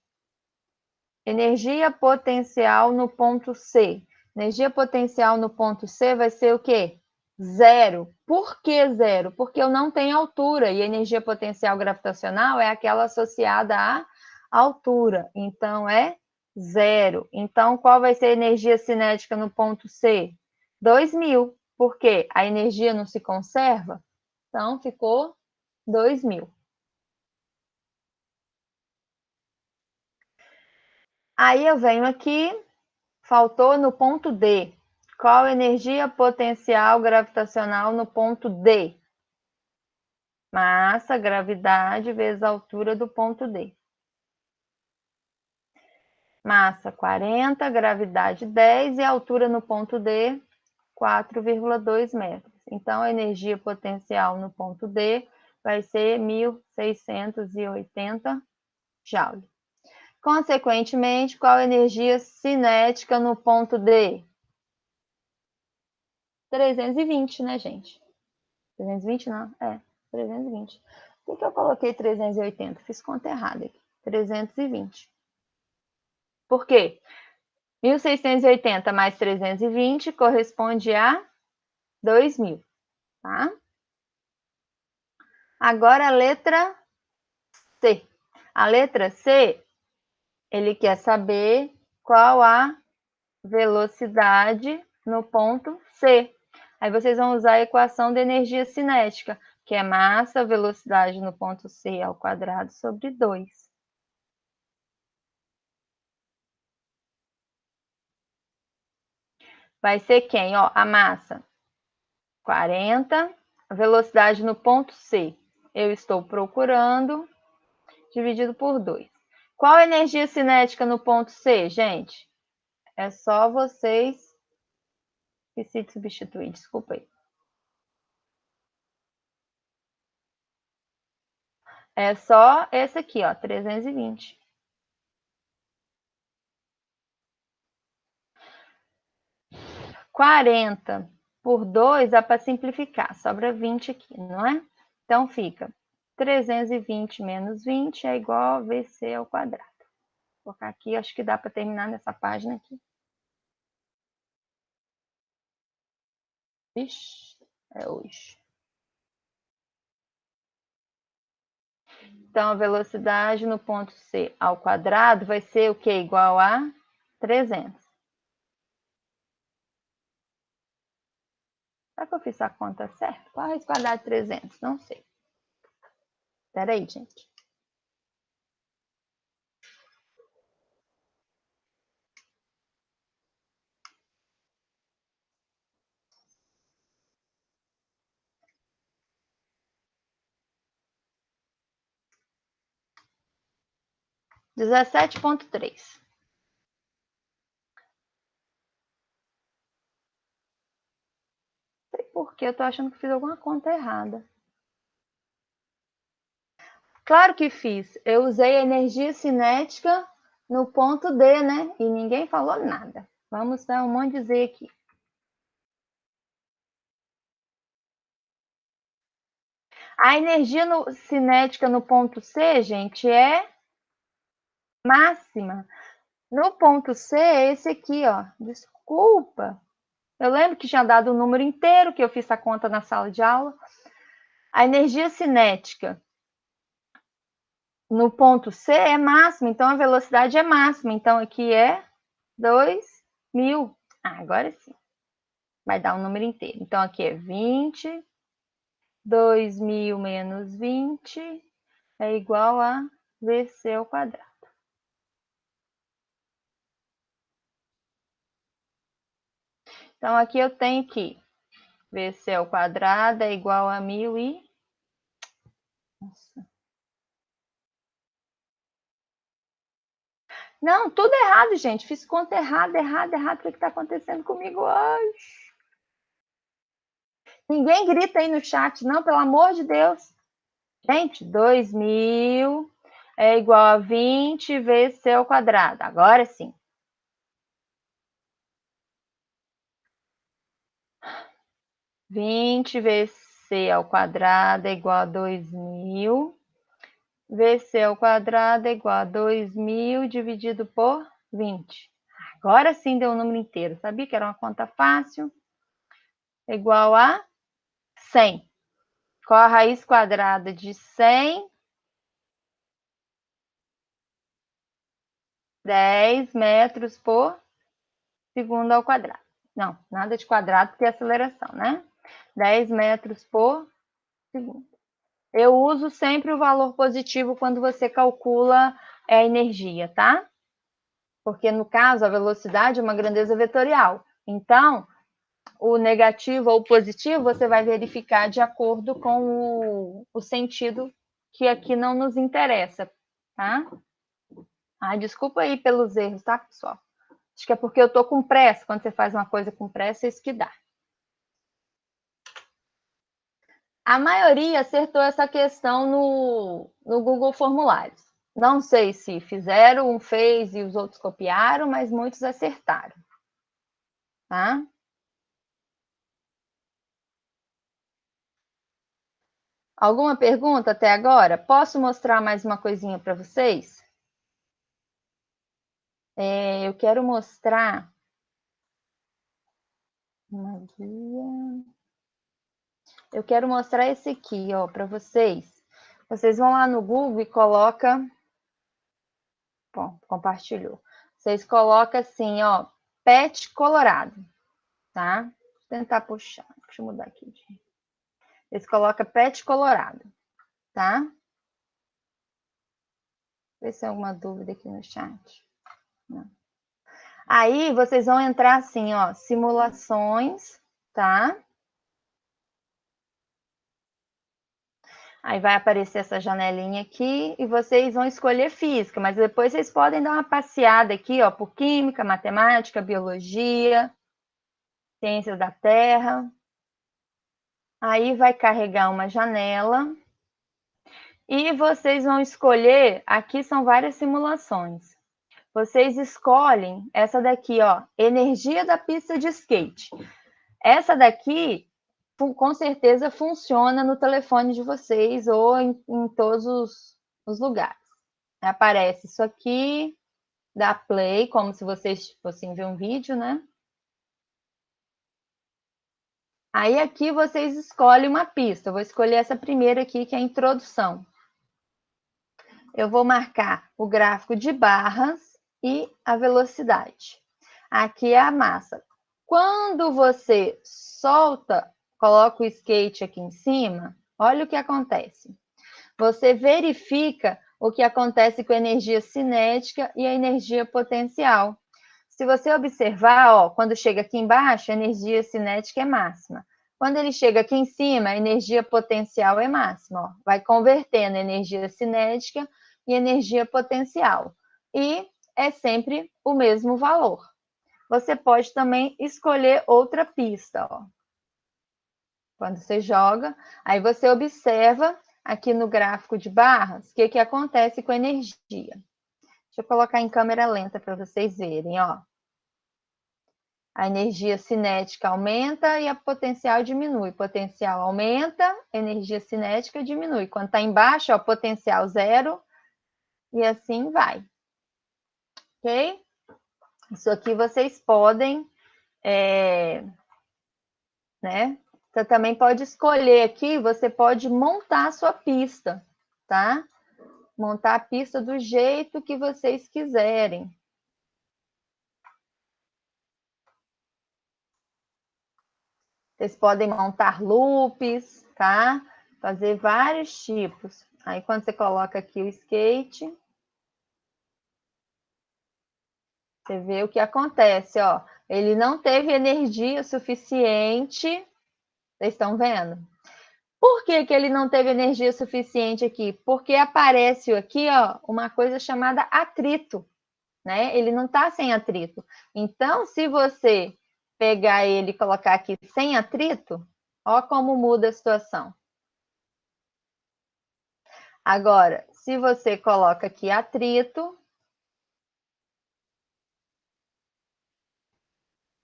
Energia potencial no ponto C. Energia potencial no ponto C vai ser o quê? Zero. Por que zero? Porque eu não tenho altura, e a energia potencial gravitacional é aquela associada à altura. Então, é zero. Então, qual vai ser a energia cinética no ponto C? 2.000. Por quê? A energia não se conserva? Então, ficou 2.000. Aí eu venho aqui, faltou no ponto D. Qual a energia potencial gravitacional no ponto D? Massa, gravidade vezes a altura do ponto D. Massa 40, gravidade 10 e a altura no ponto D 4,2 metros. Então, a energia potencial no ponto D vai ser 1.680 joules. Consequentemente, qual a energia cinética no ponto D? 320, né, gente? 320 não, 320. Por que eu coloquei 380? Fiz conta errada aqui. 320. Por quê? 1.680 mais 320 corresponde a 2.000, tá? Agora a letra C. A letra C, ele quer saber qual a velocidade no ponto C. Aí vocês vão usar a equação da energia cinética, que é massa, velocidade no ponto C ao quadrado sobre 2. Vai ser quem? Ó, a massa, 40. A velocidade no ponto C, eu estou procurando, dividido por 2. Qual a energia cinética no ponto C, gente? É só vocês que se substituir, desculpa aí. É só esse aqui, ó, 320. Quarenta por 2 dá para simplificar, sobra 20 aqui, não é? Então fica 320 menos 20 é igual a VC ao quadrado. Vou colocar aqui, acho que dá para terminar nessa página aqui. Ixi, é hoje. Então, a velocidade no ponto C ao quadrado vai ser o quê? Igual a 300. Será que eu fiz a conta certa? Qual a raiz quadrada de 300? Não sei. Espera aí, gente. Dezessete ponto três. Não sei por que eu tô achando que fiz alguma conta errada. Claro que fiz. Eu usei a energia cinética no ponto D, né? E ninguém falou nada. Vamos dar um monte de Z aqui. A energia cinética no ponto C, gente, é máxima. No ponto C é esse aqui, ó. Desculpa. Eu lembro que tinha dado o número inteiro, que eu fiz a conta na sala de aula. A energia cinética no ponto C é máxima, então a velocidade é máxima. Então aqui é 2.000. Agora sim. Vai dar o número inteiro. Então aqui é 20. 2.000 menos 20 é igual a VC ao quadrado. Então aqui eu tenho que VC ao quadrado é igual a 1.000 e... Nossa. Não, tudo errado, gente. Fiz conta errada, errado. O que está acontecendo comigo hoje? Ninguém grita aí no chat, não, pelo amor de Deus. Gente, 2.000 é igual a 20 vezes C ao quadrado. Agora sim. 20 vezes C ao quadrado é igual a 2.000. VC ao quadrado é igual a 2.000 dividido por 20. Agora sim deu o número inteiro. Sabia que era uma conta fácil? Igual a 100. Qual a raiz quadrada de 100? 10 metros por segundo ao quadrado. Não, nada de quadrado porque é aceleração, né? 10 metros por segundo. Eu uso sempre o valor positivo quando você calcula a energia, tá? Porque no caso a velocidade é uma grandeza vetorial. Então, o negativo ou o positivo você vai verificar de acordo com o sentido que aqui não nos interessa, tá? Desculpa aí pelos erros, tá, pessoal? Acho que é porque eu tô com pressa. Quando você faz uma coisa com pressa, é isso que dá. A maioria acertou essa questão no Google Formulários. Não sei se fizeram, um fez e os outros copiaram, mas muitos acertaram. Tá? Alguma pergunta até agora? Posso mostrar mais uma coisinha para vocês? Eu quero mostrar uma guia. Eu quero mostrar esse aqui, ó, para vocês. Vocês vão lá no Google e coloca. Bom, compartilhou. Vocês colocam assim, ó, Pet Colorado, tá? Vou tentar puxar. Deixa eu mudar aqui. Vocês colocam Pet Colorado, tá? Vê se tem alguma dúvida aqui no chat. Não. Aí vocês vão entrar assim, ó, simulações, tá? Aí vai aparecer essa janelinha aqui e vocês vão escolher física, mas depois vocês podem dar uma passeada aqui, ó, por química, matemática, biologia, ciências da Terra. Aí vai carregar uma janela e vocês vão escolher, aqui são várias simulações. Vocês escolhem essa daqui, ó, energia da pista de skate. Essa daqui, com certeza, funciona no telefone de vocês ou em todos os lugares. Aparece isso aqui, dá play, como se vocês fossem ver um vídeo, né? Aí aqui vocês escolhem uma pista. Eu vou escolher essa primeira aqui, que é a introdução. Eu vou marcar o gráfico de barras e a velocidade. Aqui é a massa. Quando você solta, coloca o skate aqui em cima, olha o que acontece. Você verifica o que acontece com a energia cinética e a energia potencial. Se você observar, ó, quando chega aqui embaixo, a energia cinética é máxima. Quando ele chega aqui em cima, a energia potencial é máxima. Ó. Vai convertendo energia cinética e energia potencial. E é sempre o mesmo valor. Você pode também escolher outra pista. Ó. Quando você joga, aí você observa aqui no gráfico de barras o que acontece com a energia. Deixa eu colocar em câmera lenta para vocês verem. Ó. A energia cinética aumenta e a potencial diminui. Potencial aumenta, energia cinética diminui. Quando está embaixo, ó, potencial zero, e assim vai. Ok? Isso aqui vocês podem, né? Você também pode escolher aqui, você pode montar a sua pista, tá? Montar a pista do jeito que vocês quiserem. Vocês podem montar loops, tá? Fazer vários tipos. Aí, quando você coloca aqui o skate, você vê o que acontece, ó. Ele não teve energia suficiente. Vocês estão vendo? Por que ele não teve energia suficiente aqui? Porque aparece aqui, ó, uma coisa chamada atrito, né? Ele não está sem atrito. Então, se você pegar ele e colocar aqui sem atrito, ó como muda a situação. Agora, se você coloca aqui atrito,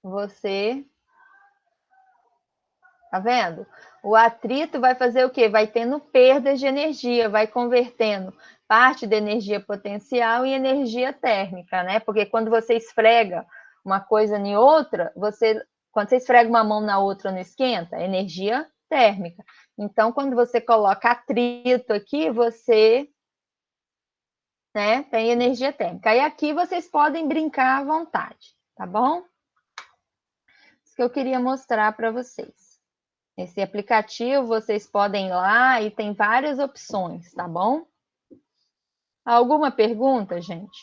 você... Tá vendo? O atrito vai fazer o quê? Vai tendo perdas de energia, vai convertendo parte da energia potencial em energia térmica, né? Porque quando você esfrega uma coisa em outra, quando você esfrega uma mão na outra, não esquenta? Energia térmica. Então, quando você coloca atrito aqui, você, né, tem energia térmica. E aqui vocês podem brincar à vontade, tá bom? Isso que eu queria mostrar para vocês. Esse aplicativo, vocês podem ir lá e tem várias opções, tá bom? Alguma pergunta, gente?